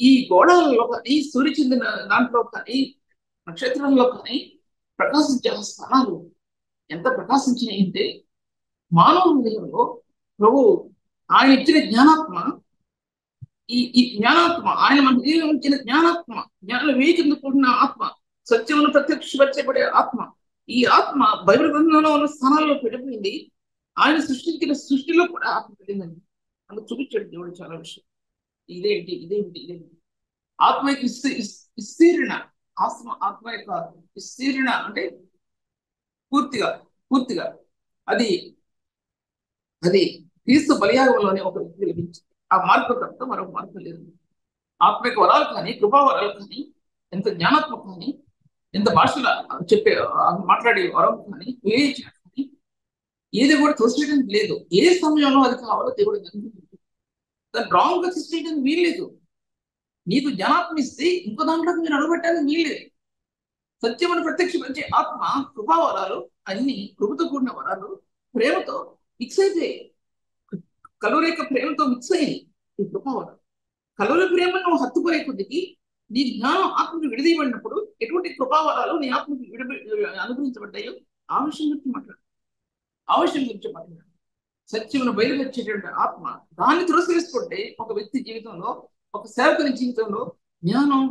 ఈ గోడాలలో కానీ, సూర్యచంద్రుని దాంట్లో కానీ, నక్షత్రంలో కానీ ప్రకాశించే స్థానాలు ఎంత ప్రకాశించినాయి అంటే మానవ హృదయంలో ప్రభు ఆయన ఇచ్చిన జ్ఞానాత్మ, ఈ జ్ఞానాత్మ, ఆయన మన హృదయం ఇచ్చిన జ్ఞాన వేకిందు కూడిన ఆత్మ, సత్యమును ప్రత్యక్షపరచబడే ఆత్మ, ఈ ఆత్మ బైబిల్ గ్రంథంలో ఉన్న స్థానాల్లో పెట్టిపోయింది. ఆయన సృష్టించిన సృష్టిలో కూడా ఆత్మ పెట్టిందండి. అందుకు చూపించాడు దేవుడు చాలా విషయం. ఇదేంటి ఆత్మ యొక్క విస్తీర్ణ, ఆత్మ యొక్క విస్తీర్ణ అంటే పూర్తిగా అది క్రీస్తు బలియాగంలోనే ఒక వ్యక్తి లభించింది. ఆ మార్పు తప్ప మరొక మార్పు లేదు. ఆత్మిక వరాలు కానీ, కృపా వరాలు కానీ, ఎంత జ్ఞానాత్మక కానీ, ఎంత భాషల మాట్లాడే వరం కానీ, వివేచన కానీ ఏది కూడా తోసేయడానికి లేదు. ఏ సమయంలో అది కావాలో దేవుడు దాన్ని రాంగ్ గా తీసేయడానికి వీల్లేదు. నీకు జ్ఞానాత్మ ఇస్తే ఇంకో దాంట్లో మీరు అడగబెట్టడానికి వీల్లేదు. సత్యమును ప్రత్యక్షపరిచే ఆత్మ, కృపావరాలు అన్ని కృపతో కూడిన వరాలు ప్రేమతో మిక్స్ అయితే, కలువరి యొక్క ప్రేమతో మిక్స్ అయ్యి ఈ కృపావరాలు. కలువరి ప్రేమను నువ్వు హత్తుకునే కొద్దికి నీ జ్ఞానం ఆత్మకు విడదీయబడినప్పుడు ఎటువంటి కృపావరాలు నీ ఆత్మకు అనుగ్రహించబడ్డాయో ఆ విషయం గురించి మాట్లాడు. సత్యమును బయలుపరిచేటువంటి ఆత్మ, దాన్ని తిరస్కరిస్తుంటే ఒక వ్యక్తి జీవితంలో, ఒక సేవకుని జీవితంలో జ్ఞానం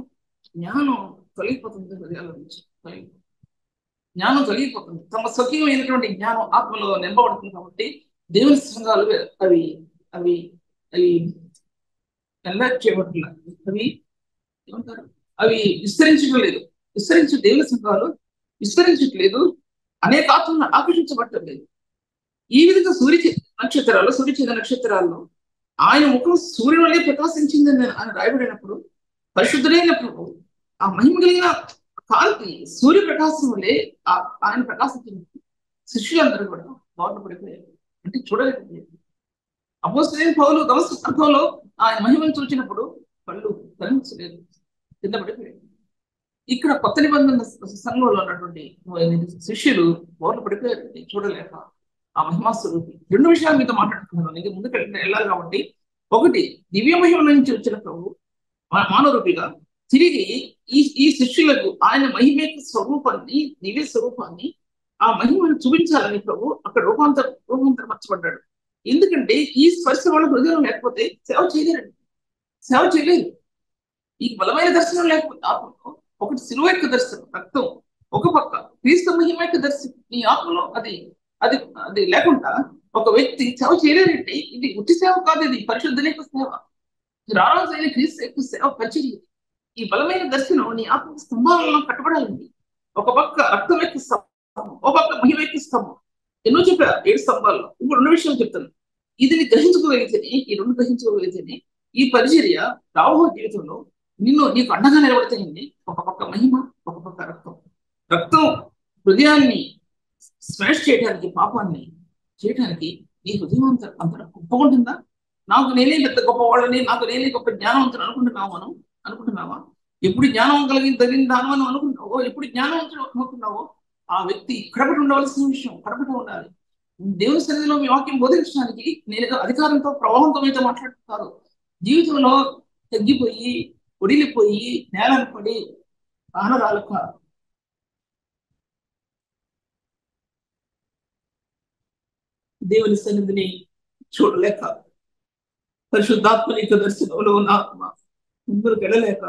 తొలగిపోతుంది. హృదయాల నుంచి జ్ఞానం తొలగిపోతుంది. తమ స్వకీయమైనటువంటి జ్ఞానం ఆత్మలో నింపబడుతుంది. కాబట్టి దేవుని సంఘాలు అవి ఎలా చేయబడుతున్నాయి, అవి ఏమంటారు, అవి విస్తరించడం లేదు. దేవుని సంఘాలు విస్తరించట్లేదు. అనేక ఆత్మలను ఆకర్షించబడటం లేదు. ఈ విధంగా సూర్యచంద్ర నక్షత్రాల్లో ఆయన ముఖం సూర్యుని వల్లే ప్రకాశించిందని ఆయన రాయబడినప్పుడు, పరిశుద్ధుడైన ప్రభు ఆ మహిమ కలిగిన కాంతి సూర్యప్రకాశం వల్లే ఆయన ప్రకాశించినప్పుడు శిష్యులందరూ కూడా బాధపడిపోయారు. అంటే చూడలేకపోయారు. అపోస్తలుడైన పౌలు దమస్కు ప్రాంతంలో ఆయన మహిమను చూచినప్పుడు కళ్ళు కనిపించలేదు, కింద పడిపోయారు. ఇక్కడ కొత్త నిబంధన సంఘంలో ఉన్నటువంటి శిష్యులు బోర్లు పడిపోయారు చూడలేక ఆ మహిమా స్వరూపి. రెండు విషయాలు మీతో మాట్లాడుతున్నాను. నీకు ముందుకు వెళ్ళాలి కాబట్టి, ఒకటి దివ్య మహిమ నుంచి వచ్చిన ప్రభు మానవరూపిగా తిరిగి ఈ శిష్యులకు ఆయన మహిమ స్వరూపాన్ని, దివ్య స్వరూపాన్ని, ఆ మహిమను చూపించాలని ప్రభు అక్కడ రూపాంతరపరచబడ్డాడు. ఎందుకంటే ఈ స్పర్శ వాళ్ళ హృదయం లేకపోతే సేవ చేయలేరు. ఈ బలమైన దర్శనం లేకపోతే ఆత్మలో ఒకటి సిలువ యొక్క దర్శనం, రక్తం ఒక పక్క, క్రీస్తు మహిమ యొక్క దర్శనం ఈ ఆత్మలో అది అది అది లేకుండా ఒక వ్యక్తి సేవ చేయలేరంటే ఇది ఉట్టి సేవ కాదు, ఇది పరిశుద్ధుల యొక్క సేవ, రారాజు అయిన క్రీస్తు యొక్క సేవ పరిచర్య. ఈ బలమైన దర్శనం నీ ఆత్మ స్తంభాలలో కట్టబడాలండి. ఒక పక్క రక్తం యొక్క స్తంభం, ఒక పక్క మహిమ యొక్క స్తంభం. ఎన్నో చెప్పా 7 స్తంభాల్లో. ఇప్పుడు 2 విషయాలు చెప్తాను. ఇది ఈ రెండు గ్రహించుకోగలిగితేనే ఈ పరిచర్య రాబోయే జీవితంలో నీకు అండగా నిలబడతాయండి. ఒక పక్క మహిమ, ఒక పక్క రక్తం హృదయాన్ని స్మాష్ చేయడానికి, పాపాన్ని చేయడానికి నీ హృదయం అంత గొప్పగా ఉంటుందా? నాకు నేనే పెద్ద గొప్పవాళ్ళని, నాకు నేనే గొప్ప జ్ఞానవంతులు అనుకుంటున్నావా? ఎప్పుడు జ్ఞానం తగిన దానం అని అనుకుంటున్నావో, ఎప్పుడు జ్ఞానవంతులు అనుకుంటున్నావో ఆ వ్యక్తి కడపటి ఉండవలసిన విషయం కడపటి ఉండాలి. దేవుని సన్నిధిలో మీ వాక్యం బోధించడానికి నేను అధికారంతో ప్రభావంతో మీతో మాట్లాడుతాను. జీవితంలో తగ్గిపోయి ఒడిలిపోయి నేలను పడి ఆనరాలక దేవుని సన్నిధిని చూడలేక, పరిశుద్ధాత్మ యొక్క దర్శనంలో ఉన్న ఆత్మ ముందుకు వెళ్ళలేక,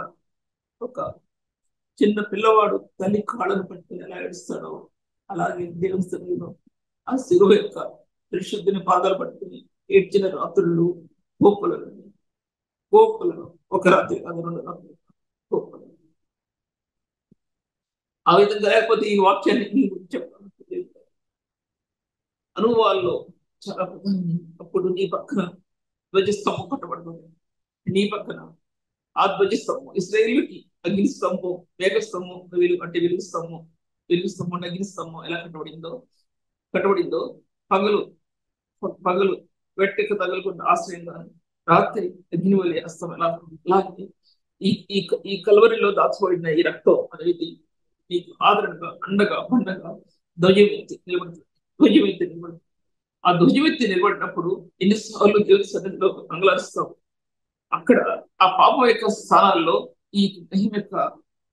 ఒక చిన్న పిల్లవాడు తల్లి కాళ్ళను పట్టుకుని ఎలా ఏడుస్తాడో అలాగే దేవుని సన్నిధిలో ఆ శిలువ యొక్క పరిశుద్ధిని పాదాలు పట్టుకుని ఏడ్చిన రాత్రులు గోపులను ఒక రాత్రి అది 2 రాత్రులు గోపులను. ఆ విధంగా లేకపోతే ఈ వాక్యాన్ని నీ గురించి చెప్పాను. అనుభవాల్లో చాలా ప్రధానం. అప్పుడు నీ పక్కన ధ్వజస్తంభం పట్టబడుతుంది. నీ పక్కన ఆ ధ్వజస్తంభం ఇశ్రాయేలుకి అగ్ని స్తంభం, మేఘస్తంభం, వెలుగు స్తంభం, అగ్ని స్తంభం ఎలా కట్టబడిందో పగలు వెట్టెక్క తగలకుండా ఆశ్రయంగా, రాత్రి అగ్ని వలె అస్తం అలాగే ఈ కలవరిలో దాచిపోయిన ఈ రక్తం అనేది నీకు ఆదరణగా, అండగా, పండగా ధ్వజమెత్తి నిలబడుతుంది. ఆ ధ్వజమెత్తి నిలబడినప్పుడు ఎన్నిసార్లు దేవుని సన్నిధిలో అంగలారుస్తావు. అక్కడ ఆ పాపం యొక్క స్థానాల్లో ఈ మహిమ యొక్క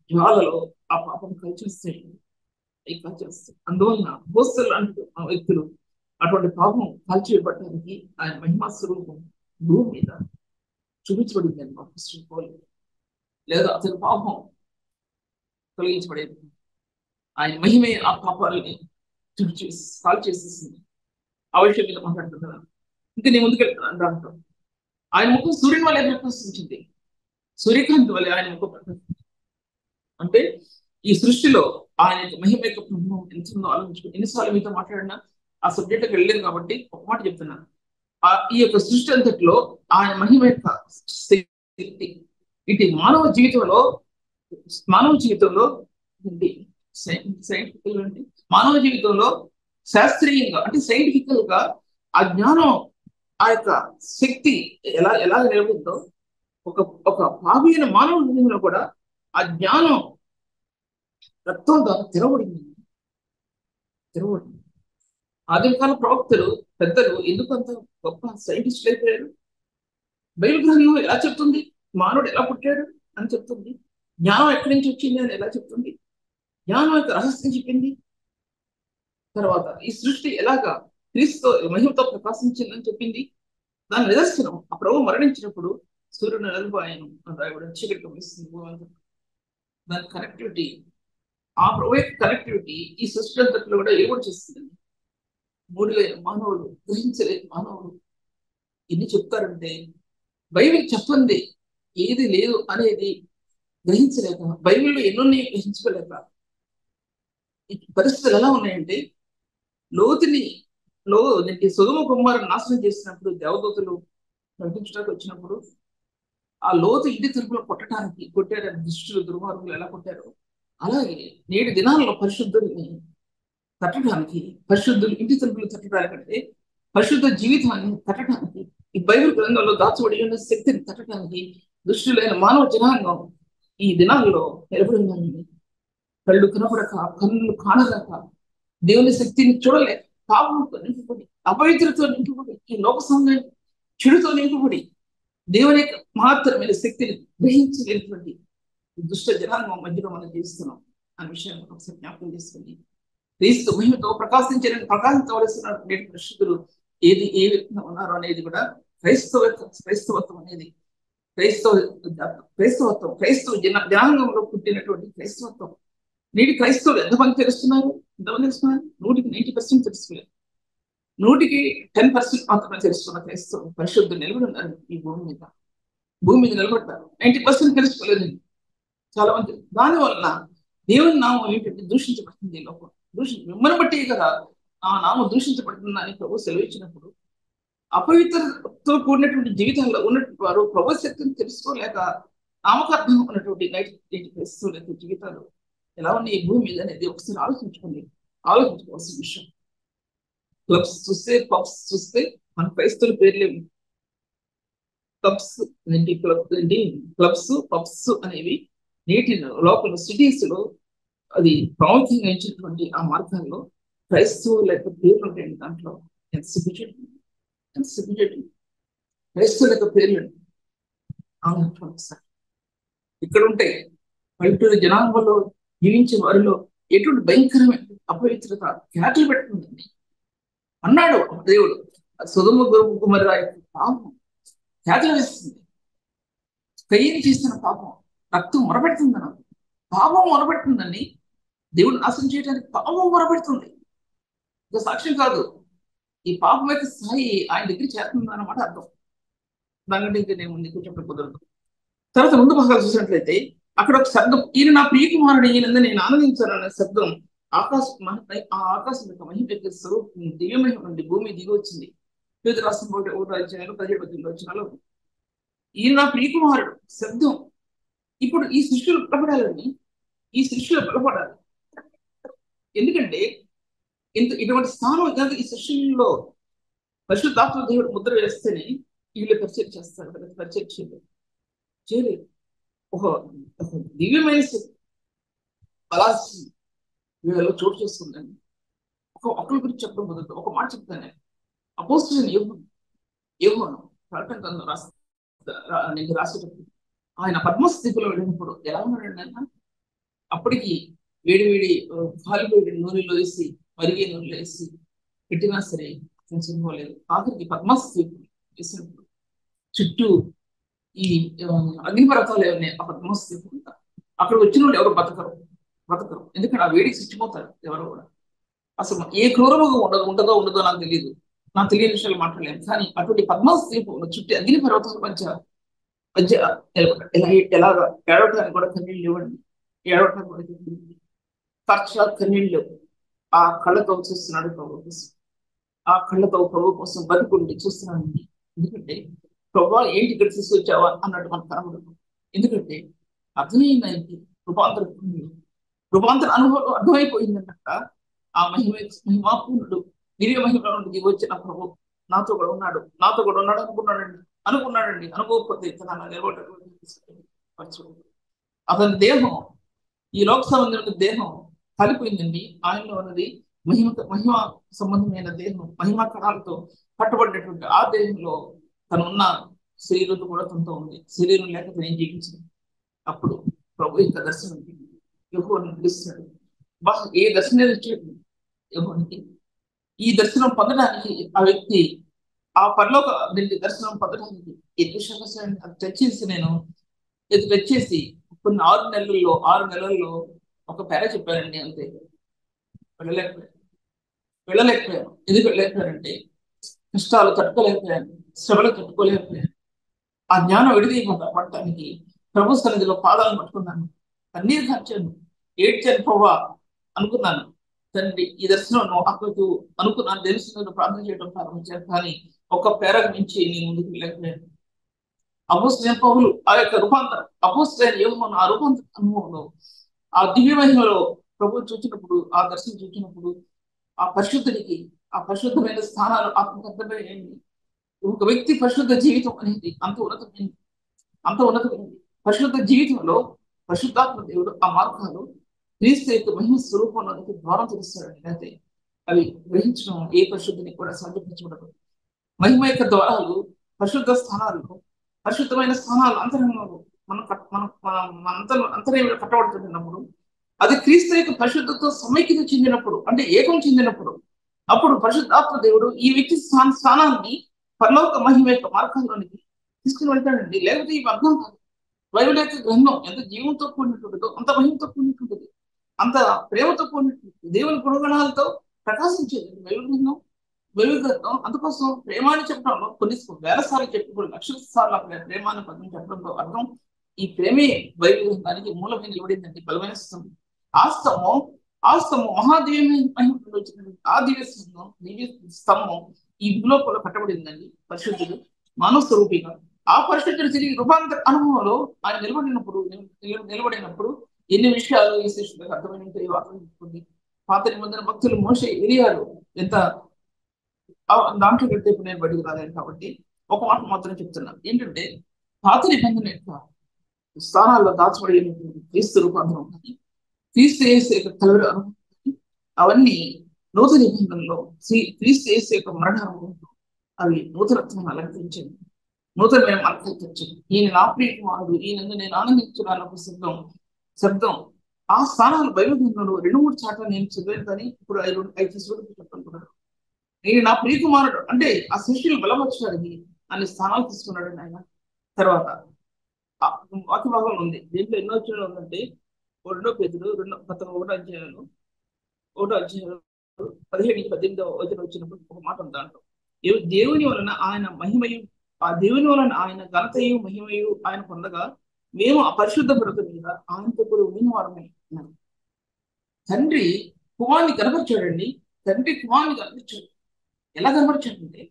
జ్వాలలో ఆ పాపం కలిచేస్తాయి. అందువలన అపోస్తలులు అంటూ ఆ వ్యక్తులు అటువంటి పాపం కాల్చివేయబడటానికి ఆయన మహిమా స్వరూపం భూమి మీద చూపించబడింది అని అపోస్తలులు. లేదా అతని పాపం తొలగించబడేది. ఆయన మహిమే ఆ పాపాలని కాల్ చేసేసింది. ఆ విషయం మీద మాట్లాడుతున్నాను. ఇంకా నేను ముందుకెళ్తున్నాను. దాంట్లో ఆయన ముఖం సూర్యుని వల్ల ప్రకాశించింది, సూర్యకాంతి వల్ల ఆయన ముఖం ప్రకాశించింది. అంటే ఈ సృష్టిలో ఆయన మహిమ యొక్క ప్రభావం ఎంతుందో ఆలోచించుకుని ఎన్నిసార్లు మీతో మాట్లాడినా ఆ సబ్జెక్ట్కి వెళ్ళలేదు కాబట్టి ఒక మాట చెప్తున్నాను. ఈ యొక్క సృష్టి అంతట్లో ఆయన మహిమ యొక్క శక్తి ఇటు మానవ జీవితంలో మానవ జీవితంలో శాస్త్రీయంగా అంటే సైంటిఫికల్ గా ఆ జ్ఞానం, ఆ యొక్క శక్తి ఎలా నిలబడిందో ఒక భావి అయిన మానవ జీవితంలో కూడా ఆ జ్ఞానం రక్తం ద్వారా తెరవబడింది. ఆదికాల ప్రవక్తలు పెద్దలు ఎందుకు అంత గొప్ప సైంటిస్టులు అయిపోయారు? బైబిల్ గ్రంథం ఎలా చెప్తుంది? మానవుడు ఎలా పుట్టాడు అని చెప్తుంది. జ్ఞానం ఎక్కడి నుంచి వచ్చింది అని ఎలా చెప్తుంది? జ్ఞానం యొక్క రహస్యం చెప్పింది. తర్వాత ఈ సృష్టి ఎలాగా క్రీస్తుతో మహిమతో ప్రకాశించిందని చెప్పింది. దాని నిదర్శనం ఆ ప్రభు మరణించినప్పుడు సూర్యుడు నలుపాయను రాయబడిన చీకటి గమనిస్తుంది. దాని కనెక్టివిటీ, ఆ ప్రభు యొక్క కనెక్టివిటీ ఈ సృష్టి అంతట్లో కూడా ఏర్పాటు చేస్తుందండి. 3,000 మానవులు గ్రహించలేదు. మానవులు ఎన్ని చెప్తారంటే బైబిల్ చెప్పండి ఏది లేదు అనేది గ్రహించలేక, బైబిల్లో ఎన్నున్నాయి గ్రహించుకోలేక ఈ పరిస్థితులు ఎలా ఉన్నాయంటే, లోతుని సుగమ కుమారుని నాశనం చేసినప్పుడు దేవదూతలు నడిపించడానికి వచ్చినప్పుడు ఆ లోతు ఇంటి తలుపులో కొట్టారని దుష్టులు దుర్మార్గులు ఎలా కొట్టారో, అలాగే నేటి దినాల్లో పరిశుద్ధుల్ని తట్టడానికి, పరిశుద్ధులు ఇంటి తలుపులు తట్టడానికంటే పరిశుద్ధ జీవితాన్ని తట్టడానికి, ఈ బైబిల్ గ్రంథంలో దాచబడి ఉన్న శక్తిని తట్టడానికి దుష్టులైన మానవ జనాంగం ఈ దినాల్లో నిలబడి ఉందండి. కళ్ళు కనపడక, కన్నులు కానలేక, దేవుని శక్తిని చూడలేక, పాపంతో నింపుబడి, అపవిత్రతో నింపుబడి, ఈ లోక సంఘం చెడుతో నింపుబడి, దేవుని యొక్క మహత్తరమైన శక్తిని గ్రహించలేనటువంటి దుష్ట జనాంగం మధ్యలో మనం జీవిస్తున్నాం అనే విషయాన్ని ఒకసారి జ్ఞాపకం చేసుకుని, క్రీస్తు మహిమతో ప్రకాశించవలసిన నేటి పరిశుద్ధులు ఏ విధంగా ఉన్నారో అనేది కూడా క్రైస్తవత్వం అనేది క్రైస్తవ జనాంగంలో పుట్టినటువంటి క్రైస్తవత్వం. నేటి క్రైస్తవులు ఎంతమంది తెలుస్తున్నారు? 100% తెలుసుకోలేదు. 10% మాత్రమే తెలుస్తున్న క్రైస్తవులు పరిశుద్ధులు నిలబడి ఉన్నారు ఈ భూమి మీద నిలబడ్డారు. 90% తెలుసుకోలేదు చాలా మంది. దానివల్ల దేవుని నామం ఏంటంటే దూషించబడుతుంది. ఈ లోకం మిమ్మల్ని బట్టి కదా ఆ నామం దూషించబడుతుందని ప్రభు సెలవిచ్చినప్పుడు, అపవిత్రతో కూడినటువంటి జీవితాల్లో ఉన్నటువంటి వారు ప్రభు శక్తిని తెలుసుకోలేక నామకార్థం ఉన్నటువంటి నేటి క్రైస్తవుల యొక్క జీవితాలు ఎలా ఉన్నాయి ఈ భూమి మీద అనేది ఒకసారి ఆలోచించుకోవాల్సిన విషయం. క్లబ్స్ చూస్తే, పబ్స్ చూస్తే మన క్రైస్తవుల పేర్లే క్లబ్స్ పబ్స్ అనేవి నేటి లోకల్ సిటీస్ లో అది ప్రాముఖ్యంగా ఇచ్చినటువంటి ఆ మార్గాల్లో క్రైస్తవుల యొక్క పేర్లు ఉంటాయండి. దాంట్లో ఎంత సిగ్గుచేటు క్రైస్తవుల యొక్క పేర్లు సార్ ఇక్కడ ఉంటాయి. పల్లెటూరు జనాంగంలో జీవించే వారిలో ఎటువంటి భయంకరమైన అపవిత్రత కేటలు పెట్టుకుందండి. అన్నాడు దేవుడు, సుధమ కుమారి యొక్క పాపం కేటలు వేస్తుంది. కయ్యని చేస్తున్న పాపం రక్తం మొరపెడుతుందన్న పాపం మొరపెడుతుందని దేవుడు నాశనం చేయడానికి పాపం మొరపెడుతుంది. ఇక సాక్ష్యం కాదు, ఈ పాపం అయితే స్థాయి ఆయన దగ్గర చేస్తుంది అన్నమాట అర్థం. దానికంటే ఇంకా నేను ముందుకు చెప్పడం కుదరదు. తర్వాత ముందు భాగాలు చూసినట్లయితే అక్కడ ఒక శబ్దం, ఈయన నా ప్రియకుమారుడు, ఈయనందు నేను ఆనందించాలనే శబ్దం ఆకాశం యొక్క మహిమ యొక్క స్వరూపం దివ్యమహిమ నుండి భూమి దిగి వచ్చింది. పేతురు రాసిన 1:17 వచనాలు ఈయన నా ప్రియకుమారుడు శబ్దం. ఇప్పుడు ఈ సృష్టిలో బలపడాలి. ఎందుకంటే ఇటువంటి స్థానం కాదు. ఈ సృష్టిలో పరిశుద్ధాత్మ దేవుడు ముద్ర వేస్తేనే వీళ్ళు పరిచయం చేస్తారు. పరిచయం చేయలేదు. ఒక దివ్యమైన బలాసి వీళ్ళలో చోటు చేసుకుందండి. ఒకరి గురించి చెప్పడం కుదరదు. ఒక మాట చెప్తాను. అపోస్తలుడైన యోహాను ప్రకటన గ్రంథం రాసేటప్పుడు ఆయన పద్మస్థితిలో వెళ్ళినప్పుడు ఎలా ఉన్నాడండి ఆయన? అప్పటికి వేడి కాలివేడి నూనెలో వేసి, మరిగే నూనెలో వేసి పెట్టినా సరే అతను చనిపోలేదు. ఆఖరికి పద్మస్థితి వేసినప్పుడు చుట్టూ ఈ అగ్నిపర్వతాలు ఏమన్నాయి ఆ పద్మస్థితి. అక్కడ వచ్చిన వాళ్ళు ఎవరు బతకరు. ఎందుకంటే ఆ వేడికి చచ్చిపోతారు ఎవరు కూడా. అసలు ఏ క్రూరముగా ఉండదో నాకు తెలియదు. నాకు తెలియని విషయాలు మాట్లాడలేము. కానీ అటువంటి పద్మస్థితి చుట్టూ అగ్ని పర్వతాల మధ్య ఎలాగా ఏడవటానికి కూడా కన్నీళ్ళు ఇవ్వండి. ఏడవటానికి కూడా కన్నీళ్ళు లేవు. ఆ కళ్ళతో చూస్తున్నాడు ప్రభు కోసం. ఆ కళ్ళతో ప్రభు కోసం బతుకుండి చూస్తున్నాడండి. ఎందుకంటే ప్రభు ఏంటి ఇక్కడ తీసుకొచ్చావా అన్నట్టు మన కనబడదు. ఎందుకంటే అర్థమైంది రూపాంతర అనుభవం అర్థమైపోయిందన్నట్ట. ఆ మహిమాపూర్ణుడు దివ్య మహిమలో నుండి వచ్చిన ప్రభు నాతో కూడా ఉన్నాడు అనుకున్నాడండి. అనుకోకపోతే అతని దేహం, ఈ లోక సంబంధమైన దేహం కలిపోయిందండి. ఆయనలో ఉన్నది మహిమ సంబంధమైన దేహం, మహిమా కణాలతో కట్టబడినటువంటి ఆ దేహంలో తనున్న శరీరంతో కూడా తనతో ఉంది. శరీరం లేక తను ఏం జీవించింది. అప్పుడు ప్రభు యొక్క దర్శనం యెహోవాను పిలుస్తాడు. ఏ దర్శనం ఇచ్చాడు యెహోవానికి? ఈ దర్శనం పొందడానికి ఆ వ్యక్తి ఆ పరలోక దర్శనం పొందడానికి తెచ్చేసి కొన్ని 6 నెలల్లో ఒక పేర చెప్పారండి. అంతే, వెళ్ళలేకపోయాను. ఎందుకు వెళ్ళలేకపోయారంటే కష్టాలు తట్టుకోలేకపోయాను, శ్రమలు తట్టుకోలేకపోయాను. ఆ జ్ఞానం పడటానికి ప్రభు సన్నిధిలో పాదాలు పట్టుకున్నాను, కన్నీరు కార్చాను, ఏడ్చాను ప్రభా అనుకున్నాను. తండ్రి ఈ దర్శనం అక్కడికి అనుకున్నాను, తెలుసుకుని ప్రార్థన చేయడం ప్రారంభించాను. కానీ ఒక్క పేరకు మించి నేను ముందుకు వెళ్ళకపోయాను. అపోస్తలుడైన పౌలు ఆ యొక్క రూపాంతరం, అపోస్తలుడైన యోహాను ఆ రూపాంతర అనుభవంలో, ఆ దివ్య మహిమలో ప్రభు చూచినప్పుడు, ఆ దర్శనం చూచినప్పుడు, ఆ పరిశుద్ధుడికి ఆ పరిశుద్ధమైన స్థానాలు ఆత్మకర్థమైనవి. ఒక వ్యక్తి పరిశుద్ధ జీవితం అనేది అంత ఉన్నతమైనది, అంత ఉన్నతమైనది. పరిశుద్ధ జీవితంలో పరిశుద్ధాత్మ దేవుడు ఆ మార్గాలు క్రీస్తు యొక్క మహిమ స్వరూపంలోనికి ద్వారం తెలుస్తాడండి. అయితే అవి గ్రహించడం ఏ పరిశుద్ధిని కూడా సాధ్యపరచబడదు. మహిమ యొక్క ద్వారాలు పరిశుద్ధ స్థానాలు, పరిశుద్ధమైన స్థానాలు అంతరంగంలో మనం అంతర్యంలో కట్టబడుతున్నప్పుడు, అది క్రీస్తు యొక్క పరిశుద్ధతో సమైక్యత చెందినప్పుడు, అంటే ఏకం చెందినప్పుడు, అప్పుడు పరిశుద్ధాత్మ దేవుడు ఈ వ్యక్తి స్థానాన్ని పరలోక మహిమ యొక్క మార్గంలోనికి తీసుకుని వెళ్తాడండి. లేకపోతే ఈ అర్థం కాదు. బైబిల్ యొక్క గ్రంథం ఎంత జీవంతో కూడినటువంటిదో అంత మహిమతో కూడినటువంటిది, అంత ప్రేమతో కూడినటువంటిది, దేవుని గుణగణాలతో ప్రకాశించేది బైబిల్ గ్రంథం. బైబిల్ గ్రంథం అందుకోసం ప్రేమాన్ని చెప్పడంలో కొన్ని వేల సార్లు చెప్పి, కొన్ని లక్షల సార్లు అక్కడ ప్రేమాన్ని పదం చెప్పడంలో అర్థం ఈ ప్రేమే బైబిల్ గ్రంథానికి మూలమైన నిలబడిందండి, బలమైన స్తంభం. ఆ స్తంభం మహాదివ్యమైన మహిమలో వచ్చినటువంటి ఆ దివ్య స్తంభం ఈ భూలోపల కట్టబడిందండి. పరిశుద్ధుడు మానవ స్వరూపిగా ఆ పరిశుద్ధుడు తిరిగి రూపాంతర అనుభవంలో ఆయన నిలబడినప్పుడు ఎన్ని విషయాలు ఈ శిష్యులకు అర్థమైనట్టు వాక్యం. పాత నిబంధన భక్తులు మోషే, ఎలియాలు ఎంత దాంట్లో పెడితే ఇప్పుడు నేను బయటకు రాలేను. కాబట్టి ఒక మాట మాత్రం చెప్తున్నాను, ఏంటంటే పాత నిబంధన యొక్క స్థానాల్లో దాచబడినటువంటి క్రీస్తు రూపాంతరం కానీ, క్రీస్తు యేసు యొక్క కలవరి అనుభవం కానీ, అవన్నీ నూతన నిబంధనలో క్రీస్తు యేసు యొక్క మరణ అనుభవంలో అవి నూతనత్వం అలంకరించింది, నూతనమైన మార్గాలు తెచ్చింది. ఈయన నా ప్రియ కుమారుడు, ఈయన నేను ఆనందించున్నాను ఒక శబ్దం ఆ స్థానాలు బైబిల్ గ్రంథంలో 2-3 చాట్ల నేను చదివాను. కానీ ఇప్పుడు 5 చెప్పనుకున్నాను. ఈయన నా ప్రియ కుమారుడు అంటే ఆ శిష్యులు బలపరచడానికి అన్ని స్థానాలు తీసుకున్నాడు ఆయన. తర్వాత వాక్య భాగంలో ఉంది, దీంట్లో ఎన్నో వచ్చిన ఉందంటే 2 పేతురు 1 అధ్యాయంలో 17-18 వచ్చినప్పుడు ఒక మాట ఉంది. దాంట్లో దేవుని వలన ఆయన మహిమయు, ఆ దేవుని వలన ఆయన ఘనతయు మహిమయు ఆయన పొందగా మేము ఆ పరిశుద్ధ బ్రత మీద ఆయనతో కూడా ఉండిన వారమే. తండ్రి కుమార్ని కనపరిచాడండి. తండ్రి కుమార్ని కనపరిచాడు. ఎలా కనపరిచాడంటే,